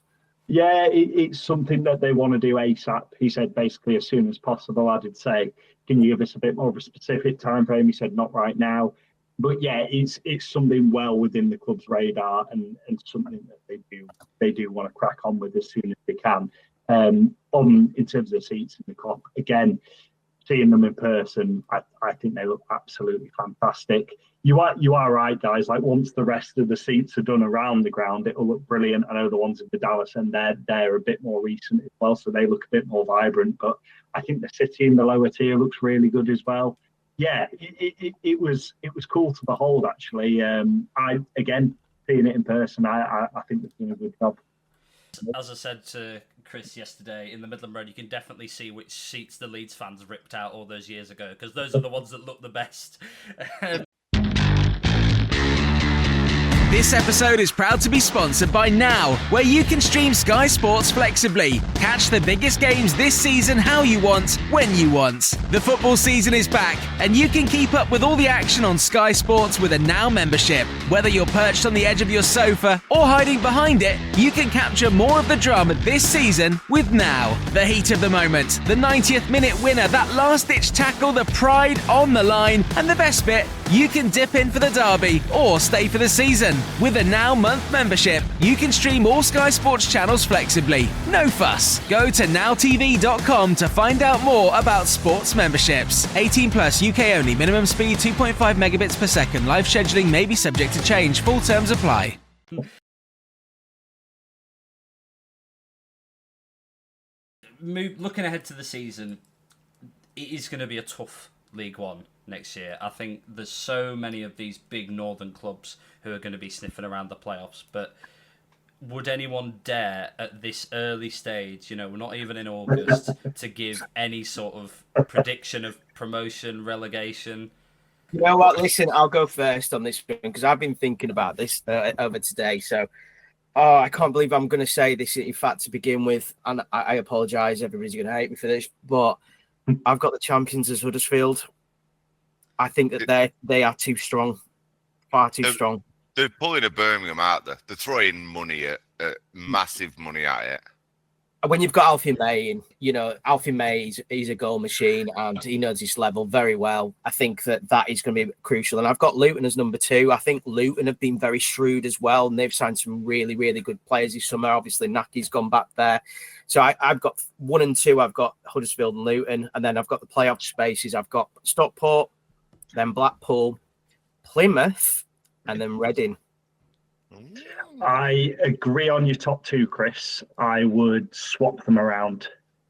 Yeah, it's something that they want to do ASAP. He said basically as soon as possible. I did say, can you give us a bit more of a specific time frame? He said not right now, but yeah, it's something well within the club's radar and something that they do want to crack on with as soon as they can. In terms of the seats in the Kop, again, seeing them in person, I think they look absolutely fantastic. You are right, guys. Like once the rest of the seats are done around the ground, it'll look brilliant. I know the ones in the Dallas and they're a bit more recent as well, so they look a bit more vibrant. But I think the city in the lower tier looks really good as well. Yeah, it was cool to behold actually. I again seeing it in person, I think they've done a good job. As I said to Chris yesterday, in the Midland Road, you can definitely see which seats the Leeds fans ripped out all those years ago, because those are the ones that look the best. This episode is proud to be sponsored by Now, where you can stream Sky Sports flexibly. Catch the biggest games this season how you want, when you want. The football season is back, and you can keep up with all the action on Sky Sports with a Now membership. Whether you're perched on the edge of your sofa or hiding behind it, you can capture more of the drama this season with Now. The heat of the moment, the 90th minute winner, that last-ditch tackle, the pride on the line, and the best bit, you can dip in for the derby or stay for the season. With a Now month membership, you can stream all Sky Sports channels flexibly. No fuss. Go to nowtv.com to find out more about sports memberships. 18 plus, UK only. Minimum speed 2.5 megabits per second. Live scheduling may be subject to change. Full terms apply. Looking ahead to the season, it is going to be a tough League One next year. I think there's so many of these big northern clubs who are going to be sniffing around the playoffs, but would anyone dare at this early stage, we're not even in August, to give any sort of prediction of promotion, relegation? You know what? Listen, I'll go first on this one because I've been thinking about this over today. So, I can't believe I'm going to say this. In fact, to begin with, and I apologise, everybody's going to hate me for this, but I've got the champions as Huddersfield. I think that they are too strong, far too strong. They're pulling a Birmingham out there. They're throwing money massive money at it. When you've got Alfie May in, Alfie May, he's a goal machine and he knows his level very well. I think that is going to be crucial. And I've got Luton as number 2. I think Luton have been very shrewd as well. And they've signed some really, really good players this summer. Obviously, Naki's gone back there. So I've got 1 and 2. I've got Huddersfield and Luton. And then I've got the playoff spaces. I've got Stockport, then Blackpool, Plymouth, and then Reading. I agree on your top 2, Chris. I would swap them around.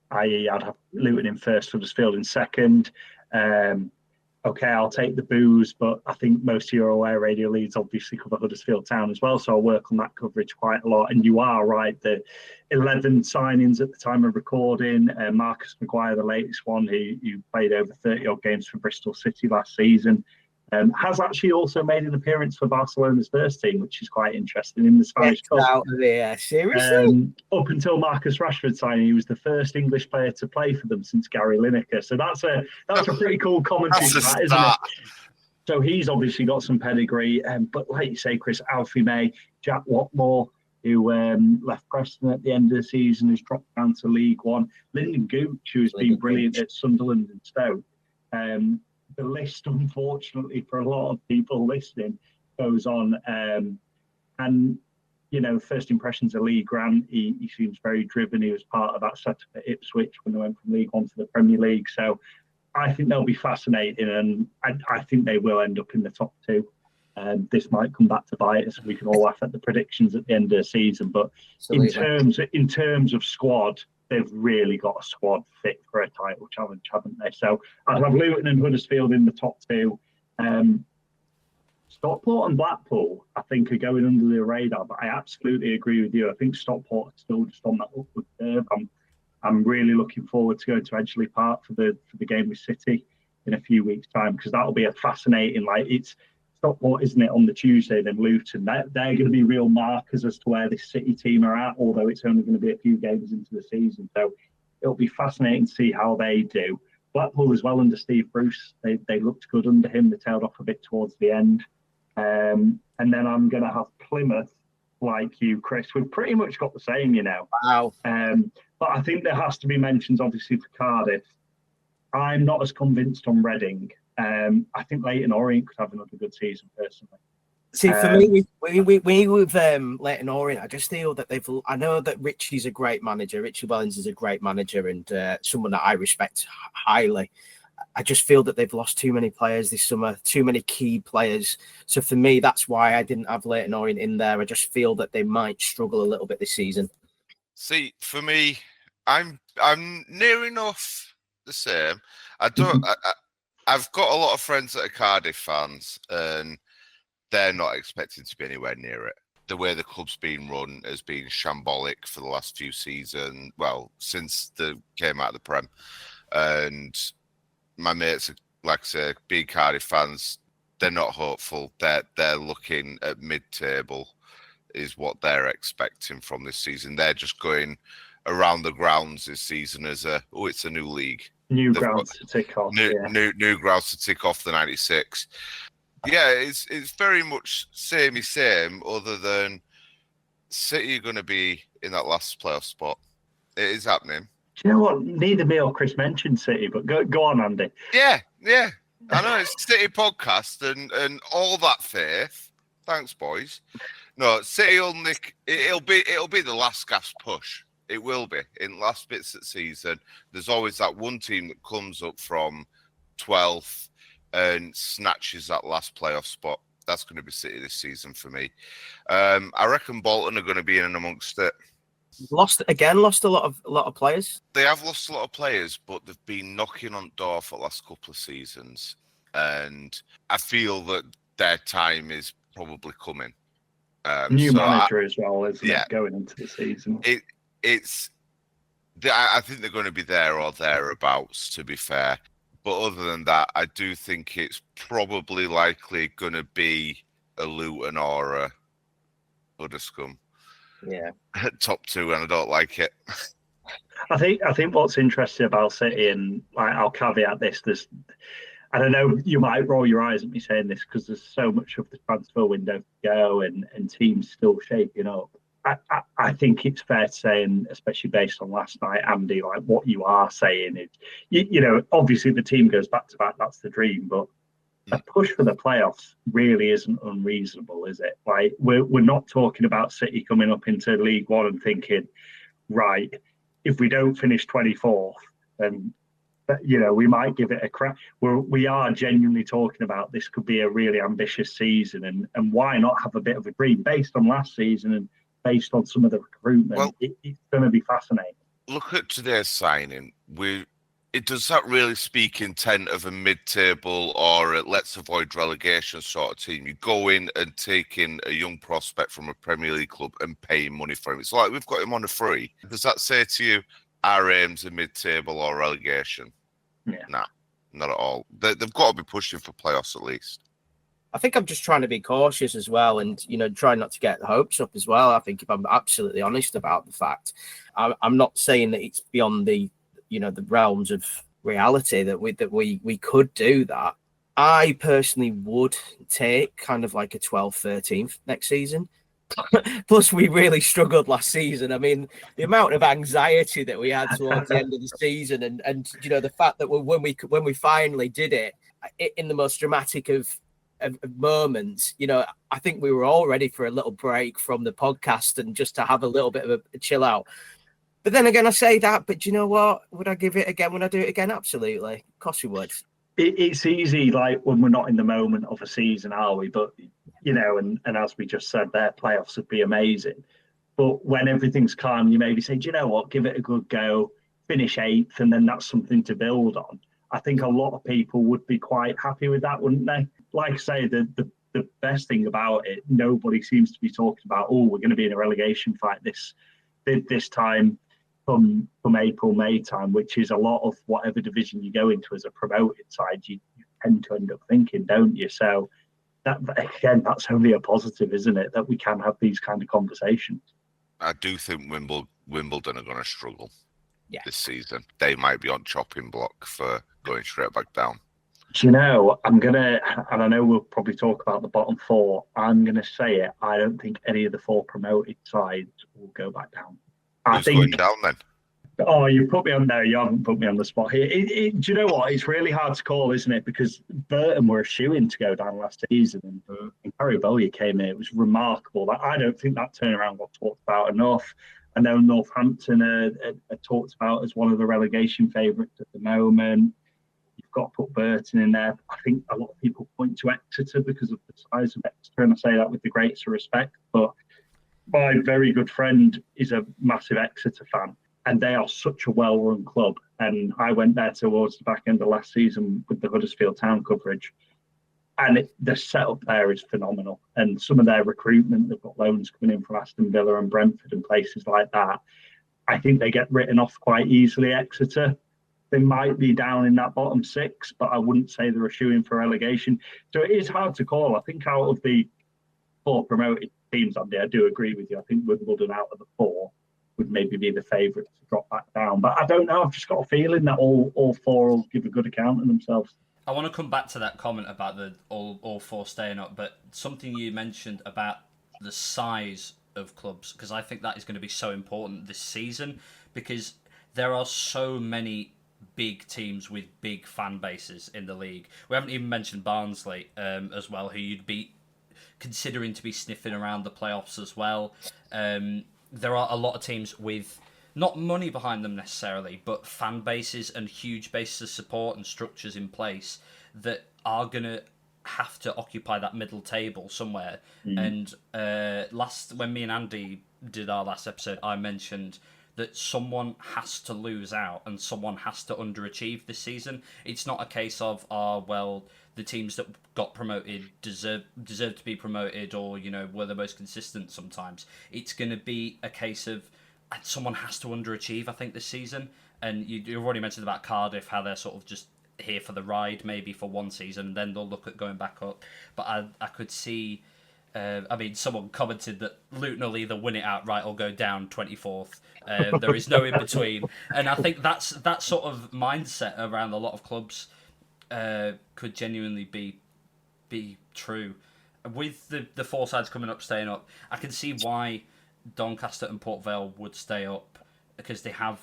I'd have Luton in first, Huddersfield in second. Okay, I'll take the booze, but I think most of your aware radio leads obviously cover Huddersfield Town as well, so I'll work on that coverage quite a lot. And you are right, the 11 signings at the time of recording, Marcus Maguire, the latest one, who played over 30-odd games for Bristol City last season, has actually also made an appearance for Barcelona's first team, which is quite interesting in the Spanish Cup. Out there, seriously? Up until Marcus Rashford signing, he was the first English player to play for them since Gary Lineker. So that's a pretty cool commentary, isn't it? So he's obviously got some pedigree. But like you say, Chris, Alfie May, Jack Watmore, who left Preston at the end of the season, has dropped down to League One. Lyndon Gooch, who's been brilliant at Sunderland and Stoke. The list, unfortunately, for a lot of people listening, goes on. And, first impressions of Lee Grant, he seems very driven. He was part of that setup at Ipswich when they went from League One to the Premier League. So I think they'll be fascinating, and I think they will end up in the top 2. This might come back to bite us. We can all laugh at the predictions at the end of the season. But in terms of squad, they've really got a squad fit for a title challenge, haven't they? So I'd have Luton and Huddersfield in the top 2. Stockport and Blackpool, I think, are going under the radar, but I absolutely agree with you. I think Stockport are still just on that upward curve. I'm really looking forward to going to Edgeley Park for the game with City in a few weeks' time, because that'll be a fascinating, it's Stockport, isn't it, on the Tuesday, then Luton. They're going to be real markers as to where this City team are at, although it's only going to be a few games into the season. So it'll be fascinating to see how they do. Blackpool as well under Steve Bruce. They looked good under him. They tailed off a bit towards the end. And then I'm going to have Plymouth, like you, Chris. We've pretty much got the same, Wow. But I think there has to be mentions, obviously, for Cardiff. I'm not as convinced on Reading. I think Leyton Orient could have another good season, personally. See, for me, with Leyton Orient, I just feel that I know that Richie Wellens is a great manager and someone that I respect highly. I just feel that they've lost too many players this summer, too many key players. So for me, that's why I didn't have Leyton Orient in there. I just feel that they might struggle a little bit this season. See, for me, I'm near enough the same. I've got a lot of friends that are Cardiff fans, and they're not expecting to be anywhere near it. The way the club's been run has been shambolic for the last few seasons. Well, since they came out of the Prem, and my mates, like I say, being Cardiff fans, they're not hopeful. They're looking at mid-table is what they're expecting from this season. They're just going around the grounds this season as it's a new league. New grounds to tick off. New grounds to tick off the 96. Yeah, it's very much samey same, other than City are going to be in that last playoff spot. It is happening. Do you know what? Neither me or Chris mentioned City, but go on, Andy. Yeah. I know it's City podcast and all that faith. Thanks, boys. No, City will nick. It'll be the last gasp push. It will be in last bits of the season. There's always that one team that comes up from 12th and snatches that last playoff spot. That's going to be City this season for me. I reckon Bolton are going to be in and amongst it. Lost a lot of players. They have lost a lot of players, but they've been knocking on the door for the last couple of seasons, and I feel that their time is probably coming. New manager as well, isn't it, going into the season? I think they're going to be there or thereabouts, to be fair. But other than that, I do think it's probably likely going to be a Luton or a Huddersfield. Yeah, top two, and I don't like it. I think what's interesting about City, and I'll caveat this, I don't know, you might roll your eyes at me saying this because there's so much of the transfer window to go and teams still shaping up. I think it's fair to say, and especially based on last night, Andy, like what you are saying is, obviously the team goes back to back, that's the dream, but a push for the playoffs really isn't unreasonable, is it? Like we're not talking about City coming up into League One and thinking, right, if we don't finish 24th, then we might give it a crack. We are genuinely talking about this could be a really ambitious season, and why not have a bit of a dream based on last season and based on some of the recruitment? Well, it's going to be fascinating. Look at today's signing. Does that really speak intent of a mid-table or a let's avoid relegation sort of team? You go in and take in a young prospect from a Premier League club and pay him money for him. It's like we've got him on a free. Does that say to you, our aim's a mid-table or relegation? Yeah. Nah, not at all. They've got to be pushing for playoffs at least. I think I'm just trying to be cautious as well, and try not to get the hopes up as well. I think if I'm absolutely honest about the fact, I'm not saying that it's beyond the realms of reality that we could do that. I personally would take kind of like a 12th, 13th next season. Plus, we really struggled last season. I mean, the amount of anxiety that we had towards the end of the season, and the fact that when we finally did it in the most dramatic of moments, I think we were all ready for a little break from the podcast and just to have a little bit of a chill out. But then again, I say that, but you know what? Would I give it again when I do it again? Absolutely. Of course we would. It's easy, like when we're not in the moment of a season, are we? But, and as we just said, their playoffs would be amazing. But when everything's calm, you maybe say, do you know what? Give it a good go, finish 8th, and then that's something to build on. I think a lot of people would be quite happy with that, wouldn't they? Like I say, the the best thing about it, nobody seems to be talking about, oh, we're going to be in a relegation fight this time from April, May time, which is a lot of whatever division you go into as a promoted side, you tend to end up thinking, don't you? So that, again, that's only a positive, isn't it, that we can have these kind of conversations. I do think Wimbledon are going to struggle this season. They might be on chopping block for going straight back down. Do you know, and I know we'll probably talk about the bottom four, I'm going to say it, I don't think any of the four promoted sides will go back down. Who's going down then? Oh, you put me on there. You haven't put me on the spot here. Do you know what? It's really hard to call, isn't it? Because Burton were a shoo-in to go down last season, and Harry Bowyer came in. It was remarkable. I don't think that turnaround got talked about enough. I know Northampton are talked about as one of the relegation favourites at the moment. You've got to put Burton in there. I think a lot of people point to Exeter because of the size of Exeter, and I say that with the greatest respect. But my very good friend is a massive Exeter fan, and they are such a well-run club. And I went there towards the back end of last season with the Huddersfield Town coverage, and the setup there is phenomenal. And some of their recruitment, they've got loans coming in from Aston Villa and Brentford and places like that. I think they get written off quite easily, Exeter. They might be down in that bottom six, but I wouldn't say they're a shoo-in for relegation. So it is hard to call. I think out of the four promoted teams, Andy, I do agree with you. I think Wimbledon out of the four would maybe be the favourite to drop back down. But I don't know. I've just got a feeling that all four will give a good account of themselves. I want to come back to that comment about the all four staying up, but something you mentioned about the size of clubs, because I think that is going to be so important this season, because there are so many big teams with big fan bases in the league. We haven't even mentioned Barnsley as well, who you'd be considering to be sniffing around the playoffs as well. There are a lot of teams with not money behind them necessarily, but fan bases and huge bases of support and structures in place that are going to have to occupy that middle table somewhere. And when me and Andy did our last episode, I mentioned that someone has to lose out and someone has to underachieve this season. It's not a case of, the teams that got promoted deserve to be promoted, or, were the most consistent sometimes. It's going to be a case of someone has to underachieve, I think, this season. And you've already mentioned about Cardiff, how they're sort of just here for the ride, maybe for one season, and then they'll look at going back up. But I could see... someone commented that Luton will either win it outright or go down 24th. There is no in between, and I think that sort of mindset around a lot of clubs could genuinely be true. With the four sides coming up, staying up, I can see why Doncaster and Port Vale would stay up, because they have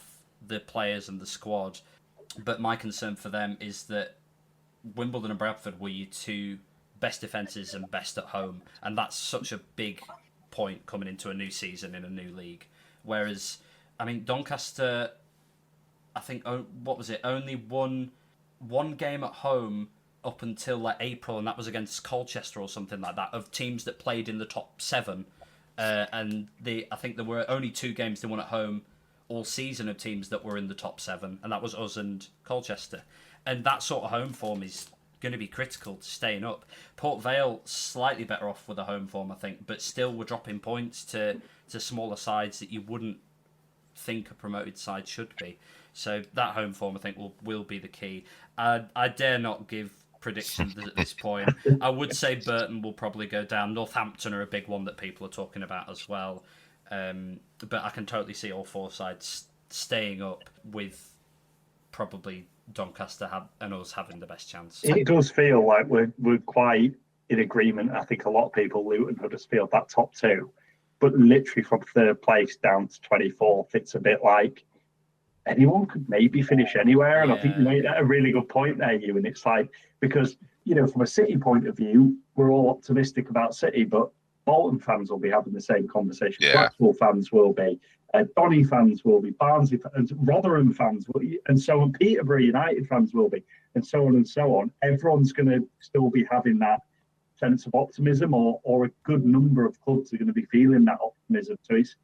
the players and the squad. But my concern for them is that Wimbledon and Bradford were your two best defences and best at home, and that's such a big point coming into a new season in a new league. Whereas, Doncaster, I think, only won one game at home up until April, and that was against Colchester or something like that, of teams that played in the top seven. And I think there were only 2 games they won at home all season of teams that were in the top 7, and that was us and Colchester. And that sort of home form is going to be critical to staying up. Port Vale slightly better off with a home form, I think, but still we're dropping points to smaller sides that you wouldn't think a promoted side should be. So that home form, I think, will be the key. I dare not give predictions at this point. I would say Burton will probably go down. Northampton are a big one that people are talking about as well. But I can totally see all 4 sides staying up, with probably Doncaster and us having the best chance. It does feel like we're quite in agreement. I think a lot of people, Luton, Huddersfield, that top 2, but literally from 3rd place down to 24th, it's a bit like anyone could maybe finish anywhere. And I think you made a really good point there, Ewan. It's like, because, from a City point of view, we're all optimistic about City, but Bolton fans will be having the same conversation. Yeah. Blackpool fans will be. Donny fans will be. Barnsley fans, Rotherham fans will be, and so on. Peterborough United fans will be, and so on and so on. Everyone's going to still be having that sense of optimism, or a good number of clubs are going to be feeling that optimism. So it's,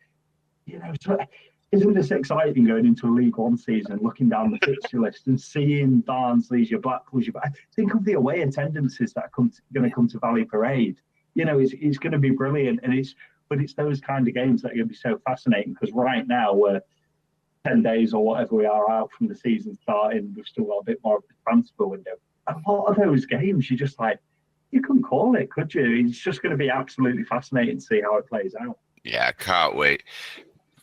Isn't this exciting going into a League One season, looking down the fixture list and seeing Barnsley's, your Blackpool's, think of the away attendances that are going to come to Valley Parade. It's going to be brilliant, but it's those kind of games that are going to be so fascinating, because right now we're 10 days or whatever we are out from the season starting. We've still got a bit more of the transfer window. A lot of those games, you're just like, you couldn't call it, could you? It's just going to be absolutely fascinating to see how it plays out. Yeah, I can't wait.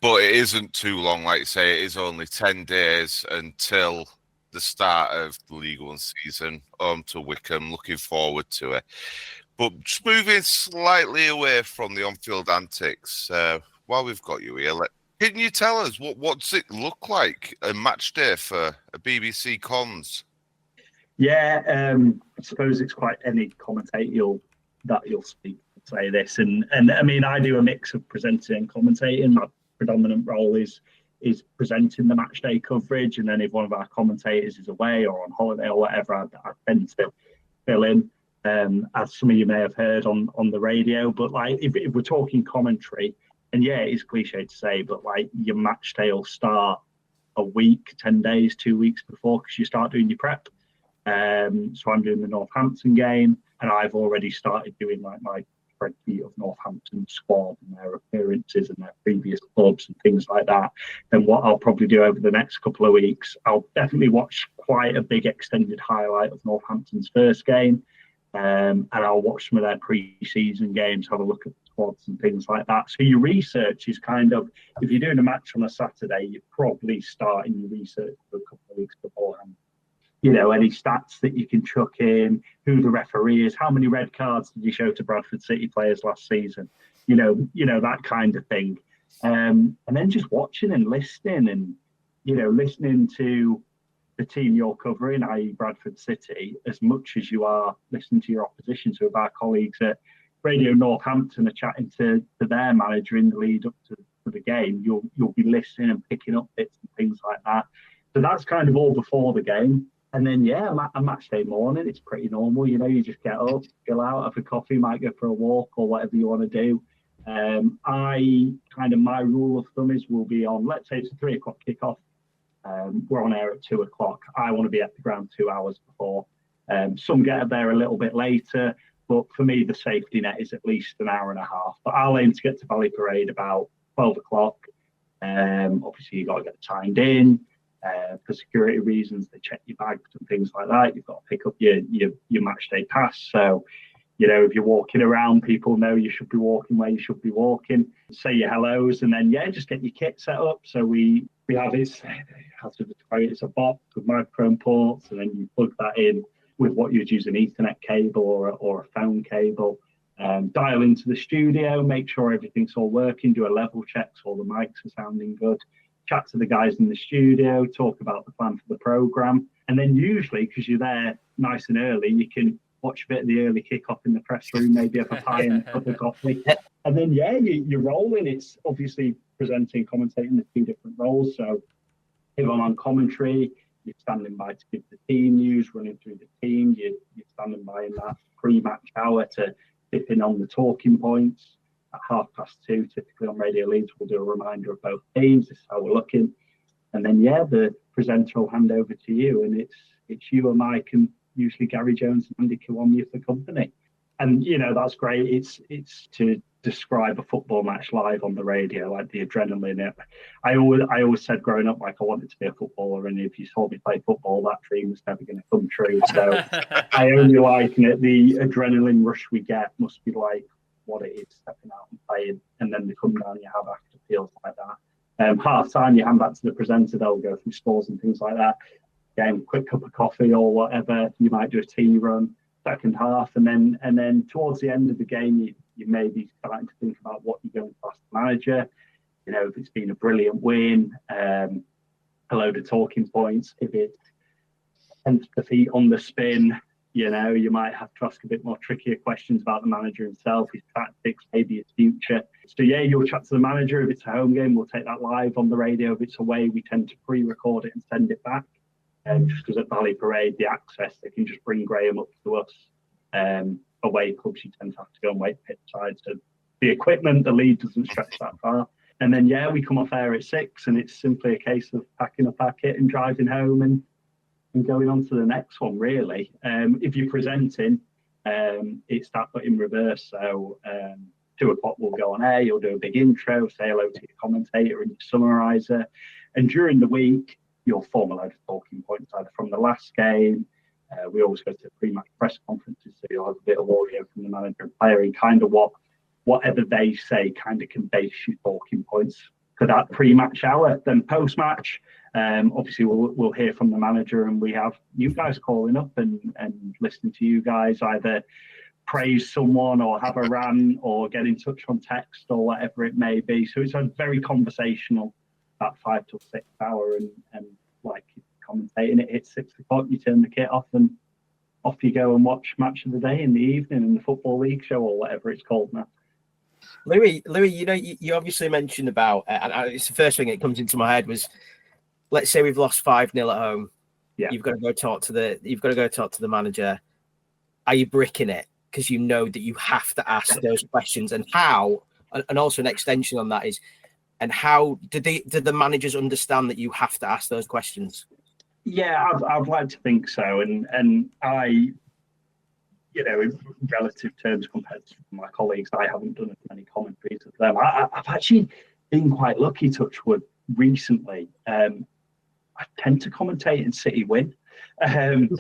But it isn't too long, like you say. It is only 10 days until the start of the League One season. To Wickham, looking forward to it. But just moving slightly away from the on-field antics, while we've got you here, can you tell us what's it look like a match day for a BBC Comms? Yeah, I suppose it's quite any commentator that you'll speak to say this, and I mean, I do a mix of presenting and commentating. My predominant role is presenting the match day coverage, and then if one of our commentators is away or on holiday or whatever, I tend to fill in, as some of you may have heard on the radio. But like, if we're talking commentary, and yeah, it is cliche to say, but like, your match day will start a week, 10 days, 2 weeks before, because you start doing your prep. So I'm doing the Northampton game, and I've already started doing like my spreadsheet of Northampton squad and their appearances and their previous clubs and things like that. And what I'll probably do over the next couple of weeks, I'll definitely watch quite a big extended highlight of Northampton's first game, and I'll watch some of their pre-season games, have a look at the squads and things like that. So your research is kind of, if you're doing a match on a Saturday, you're probably starting your research for a couple of weeks beforehand. Any stats that you can chuck in, who the referee is, how many red cards did you show to Bradford City players last season, that kind of thing. And then just watching and listening and, listening to the team you're covering, i.e. Bradford City, as much as you are listening to your opposition. So if our colleagues at Radio Northampton are chatting to their manager in the lead up to the game, you'll be listening and picking up bits and things like that. So that's kind of all before the game. And then, yeah, a match day morning, it's pretty normal. You just get up, chill out, have a coffee, might go for a walk or whatever you want to do. My rule of thumb is we'll be on, let's say it's a 3 o'clock kickoff. We're on air at 2 o'clock. I want to be at the ground 2 hours before. Some get there a little bit later, but for me, the safety net is at least an hour and a half. But I'll aim to get to Valley Parade about 12 o'clock. Obviously, you've got to get signed in. For security reasons, they check your bags and things like that. You've got to pick up your match day pass. So, if you're walking around, people know you should be walking where you should be walking. Say your hellos, and then just get your kit set up. So we have it's a box with microphone ports, and then you plug that in with what you'd use an Ethernet cable or a phone cable. Dial into the studio, make sure everything's all working, do a level check so all the mics are sounding good. Chat to the guys in the studio, talk about the plan for the programme. And then usually, because you're there nice and early, you can watch a bit of the early kickoff in the press room, maybe have a pie and a cup of coffee. And then, you're rolling. It's obviously presenting, commentating the 2 different roles. So if I'm on commentary, you're standing by to give the team news, running through the team. You're standing by in that pre-match hour to dip in on the talking points. At 2:30, typically on Radio Leeds, we'll do a reminder of both teams. This is how we're looking. And then, the presenter will hand over to you, and it's you and Mike and usually Gary Jones and Andy Kiwami for company. And, that's great. It's to describe a football match live on the radio, like the adrenaline. I always said growing up, like, I wanted to be a footballer, and if you saw me play football, that dream was never going to come true. So I only liken it. The adrenaline rush we get must be like what it is stepping out and playing, and then they come down, you have after feels like that. Half time, you hand back to the presenter, they'll go through scores and things like that. Again, quick cup of coffee or whatever, you might do a tea run, second half, and then towards the end of the game, you may be starting to think about what you're going to ask the manager. If it's been a brilliant win, a load of talking points. If it's 10th defeat on the spin, you might have to ask a bit more trickier questions about the manager himself, his tactics, maybe his future. So, you'll chat to the manager. If it's a home game, we'll take that live on the radio. If it's away, we tend to pre-record it and send it back. Just because at Valley Parade, the access, they can just bring Graham up to us. Away clubs, you tend to have to go and wait pit side. So the equipment, the lead doesn't stretch that far. And then, we come off air at 6, and it's simply a case of packing up our kit and driving home and going on to the next one, really. If you're presenting, it's that, but in reverse. So 2 o'clock we'll go on air, you'll do a big intro, say hello to your commentator and your summariser. And during the week, you'll form a load of talking points, either from the last game. We always go to pre-match press conferences, so you'll have a bit of audio from the manager and player, and kind of whatever they say kind of can base your talking points for that pre-match hour. Then post-match, obviously we'll hear from the manager, and we have you guys calling up and listening to you guys either praise someone or have a rant or get in touch on text or whatever it may be. So it's a very conversational, that 5 till 6 hour, and like commentating it hits 6 o'clock, you turn the kit off and off you go and watch Match of the Day in the evening in the Football League show or whatever it's called now. Louis, you obviously mentioned about, and it's the first thing that comes into my head was, let's say we've lost 5-0 at home. Yeah. You've got to go talk to the manager. Are you bricking it? Because you know that you have to ask those questions, and how, and also an extension on that is, and how did the managers understand that you have to ask those questions? Yeah, I'd like to think so, and I, in relative terms compared to my colleagues, I haven't done as many commentaries as them. I've actually been quite lucky, touch wood, recently. I tend to commentate and City win. And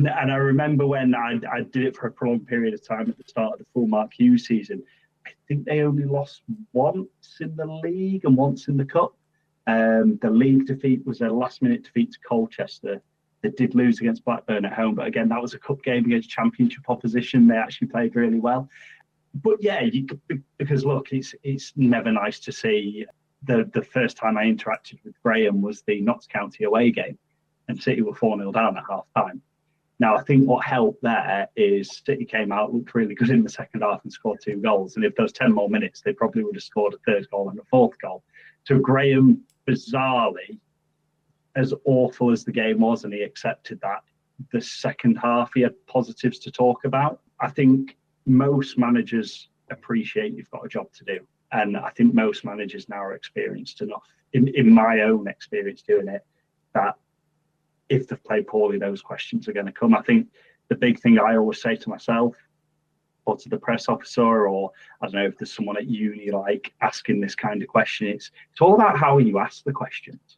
I remember when I did it for a prolonged period of time at the start of the full Mark Hughes season. I think they only lost once in the league and once in the cup. The league defeat was a last-minute defeat to Colchester. They did lose against Blackburn at home, but again, that was a cup game against championship opposition. They actually played really well. But yeah, because look, it's never nice to see. The first time I interacted with Graham was the Notts County away game, and City were 4-0 down at half-time. Now, I think what helped there is City came out, looked really good in the second half and scored 2 goals. And if those 10 more minutes, they probably would have scored a 3rd goal and a 4th goal. So Graham, bizarrely, as awful as the game was, and he accepted that, the second half he had positives to talk about. I think most managers appreciate you've got a job to do. And I think most managers now are experienced enough, in my own experience doing it, that if they've played poorly, those questions are going to come. I think the big thing I always say to myself or to the press officer, or I don't know if there's someone at uni like asking this kind of question, it's all about how you ask the questions.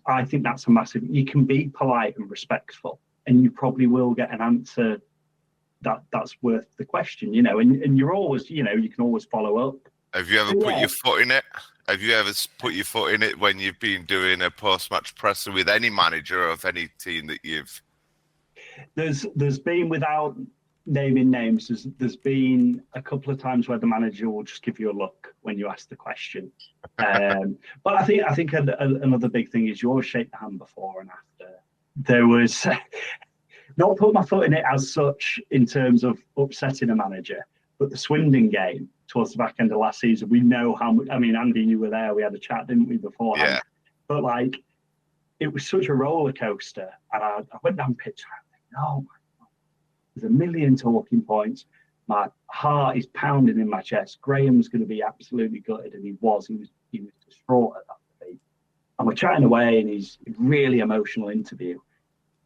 I think that's a massive. You can be polite and respectful, and you probably will get an answer that's worth the question. And you're always, you can always follow up. Have you ever put your foot in it? Have you ever put your foot in it when you've been doing a post-match presser with any manager of any team that you've? There's been, without naming names, there's been a couple of times where the manager will just give you a look when you ask the question. But I think another big thing is you always shake the hand before and after. There was not put my foot in it as such in terms of upsetting a manager, but the Swindon game towards the back end of last season, we know how much. I mean, Andy, you were there. We had a chat, didn't we, beforehand? Yeah. But it was such a roller coaster, and I went down pitch. And I think, there's a million talking points. My heart is pounding in my chest. Graham's going to be absolutely gutted, and he was. He was distraught at that defeat. And we're chatting away, and he's a really emotional interview.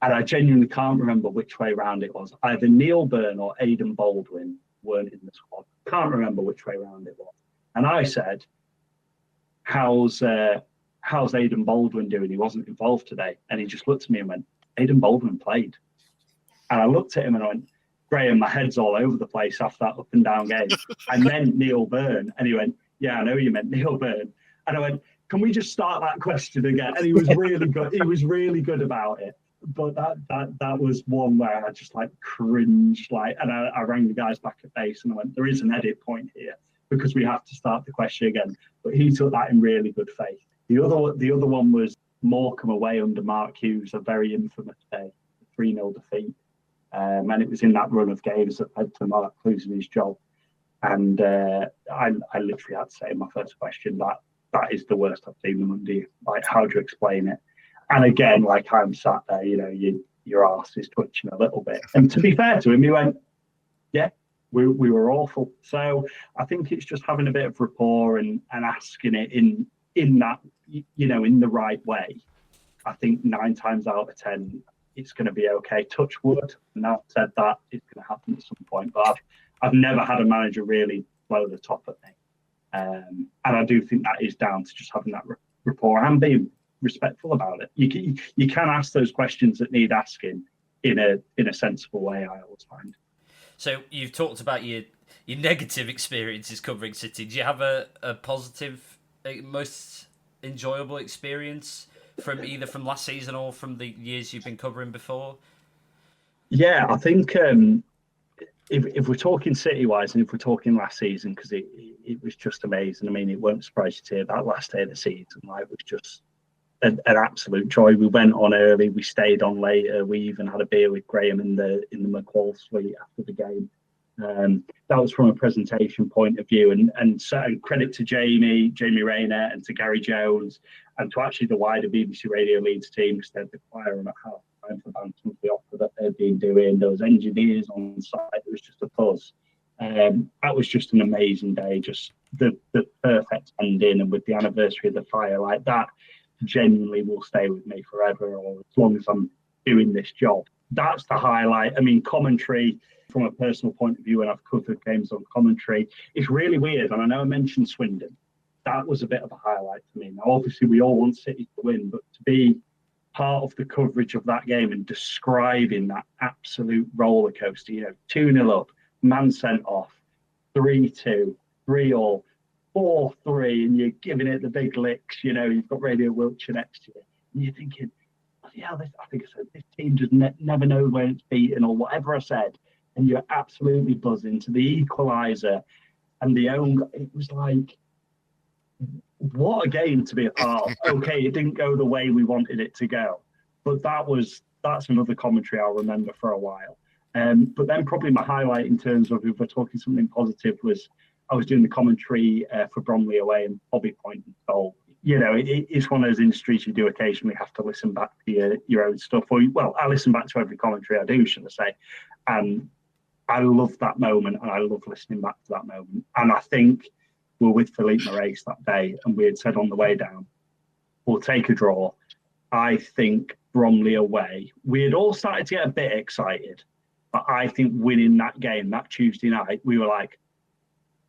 And I genuinely can't remember which way round it was. Either Neil Byrne or Aidan Baldwin weren't in the squad. Can't remember which way round it was. And I said, how's Aidan Baldwin doing? He wasn't involved today. And he just looked at me and went, Aidan Baldwin played. And I looked at him and I went, Graham, my head's all over the place after that up and down game. I meant Neil Byrne. And he went, yeah, I know you meant Neil Byrne. And I went, can we just start that question again? And he was really good. He was really good about it. But that was one where I just cringed, and I rang the guys back at base and I went, there is an edit point here because we have to start the question again. But he took that in really good faith. The other one was Morecambe away under Mark Hughes, a very infamous day, 3-0 defeat. And it was in that run of games that led to Mark losing his job. And I literally had to say in my first question that is the worst I've seen them under you. How do you explain it? And again, I'm sat there, your arse is twitching a little bit. And to be fair to him, he went, yeah, we were awful. So I think it's just having a bit of rapport and asking it in that, in the right way. I think 9 times out of 10, it's going to be okay. Touch wood. And I've said that it's going to happen at some point. But I've never had a manager really blow the top at me. And I do think that is down to just having that rapport and being respectful about it. You can ask those questions that need asking in a sensible way, I always find. So you've talked about your negative experiences covering City. Do you have a positive, most enjoyable experience from either from last season or from the years you've been covering before? Yeah, I think if we're talking City-wise and if we're talking last season, because it was just amazing. I mean, it won't surprise you to hear that last day of the season. Like, it was just an absolute joy. We went on early, we stayed on later. We even had a beer with Graham in the McCall suite after the game. That was from a presentation point of view, and credit to Jamie Rayner, and to Gary Jones, and to actually the wider BBC Radio Leeds team, because they had the choir on at half time for bantam of the opera that they'd been doing. Those engineers on site, it was just a buzz. That was just an amazing day, just the perfect ending, and with the anniversary of the fire, like that genuinely will stay with me forever, or as long as I'm doing this job. That's the highlight. I mean, commentary from a personal point of view, when I've covered games on commentary, it's really weird. And I know I mentioned Swindon. That was a bit of a highlight for me. Now, obviously, we all want City to win, but to be part of the coverage of that game and describing that absolute roller coaster, 2-0 up, man sent off, 3-2, 3-all, 4-3, and you're giving it the big licks. You've got Radio Wiltshire next to you, and you're thinking, I think I said this team just never knows where it's beaten, or whatever I said, and you're absolutely buzzing to the equaliser and the own. It was like, what a game to be a part of. Okay, it didn't go the way we wanted it to go, but that's another commentary I'll remember for a while. But then probably my highlight in terms of, if we're talking something positive, was I was doing the commentary for Bromley away, and Bobby pointed goal. It's one of those industries you do occasionally have to listen back to your own stuff. I listen back to every commentary I do, should I say. And I love that moment, and I love listening back to that moment. And I think we were with Philippe Moraes that day, and we had said on the way down, we'll take a draw. I think Bromley away, we had all started to get a bit excited. But I think winning that game, that Tuesday night, we were like,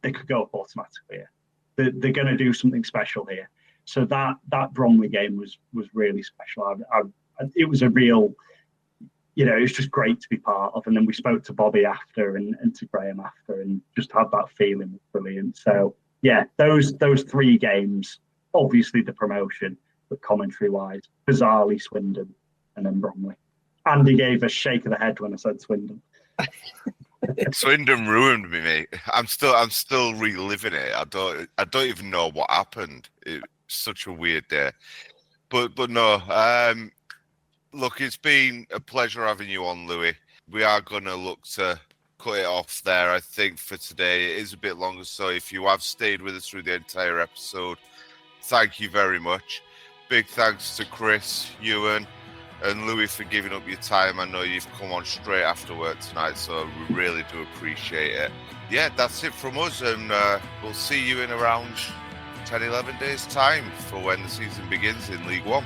they could go up automatically here. They're going to do something special here. So that Bromley game was really special. It was a real, it was just great to be part of. And then we spoke to Bobby after and to Graham after, and just had that feeling was brilliant. So yeah, those 3 games, obviously the promotion, but commentary-wise, bizarrely Swindon and then Bromley. Andy gave a shake of the head when I said Swindon. Swindon ruined me, mate. I'm still reliving it. I don't even know what happened. It's such a weird day. But no. Look, it's been a pleasure having you on, Louis. We are gonna look to cut it off there, I think, for today. It is a bit longer, so if you have stayed with us through the entire episode, thank you very much. Big thanks to Chris, Ewan, and Louis for giving up your time. I know you've come on straight after work tonight, so we really do appreciate it. Yeah, that's it from us, and we'll see you in around 10-11 days' time for when the season begins in League One.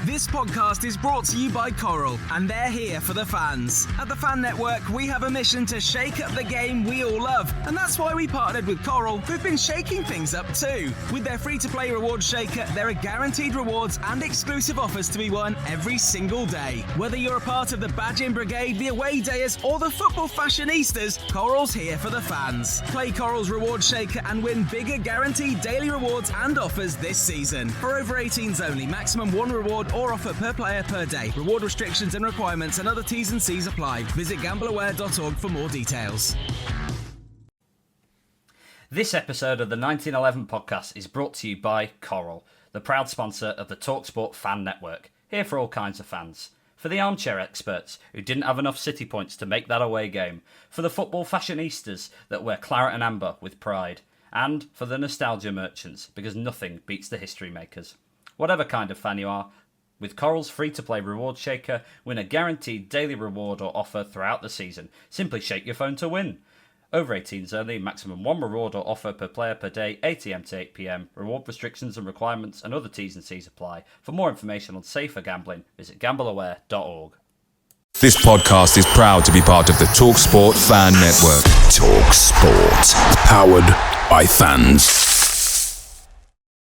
This podcast is brought to you by Coral, and they're here for the fans. At the Fan Network, we have a mission to shake up the game we all love, and that's why we partnered with Coral, who've been shaking things up too. With their free-to-play rewards shaker, there are guaranteed rewards and exclusive offers to be won every single day. Whether you're a part of the Badging Brigade, the Away Dayers, or the Football Fashionistas, Coral's here for the fans. Play Coral's reward shaker and win bigger guaranteed daily rewards and offers this season. For over 18s only, maximum 1 reward or offer per player per day. Reward restrictions and requirements and other T's and C's apply. Visit gambleaware.org for more details. This episode of the 1911 podcast is brought to you by Coral, the proud sponsor of the TalkSport Fan Network, here for all kinds of fans. For the armchair experts who didn't have enough city points to make that away game. For the football fashionistas that wear claret and amber with pride. And for the nostalgia merchants, because nothing beats the history makers. Whatever kind of fan you are, with Coral's free-to-play reward shaker, win a guaranteed daily reward or offer throughout the season. Simply shake your phone to win. Over 18s only, maximum one reward or offer per player per day, 8am to 8pm. Reward restrictions and requirements and other T's and C's apply. For more information on safer gambling, visit gambleaware.org. This podcast is proud to be part of the TalkSport Fan Network. Talk Sport. Powered by fans.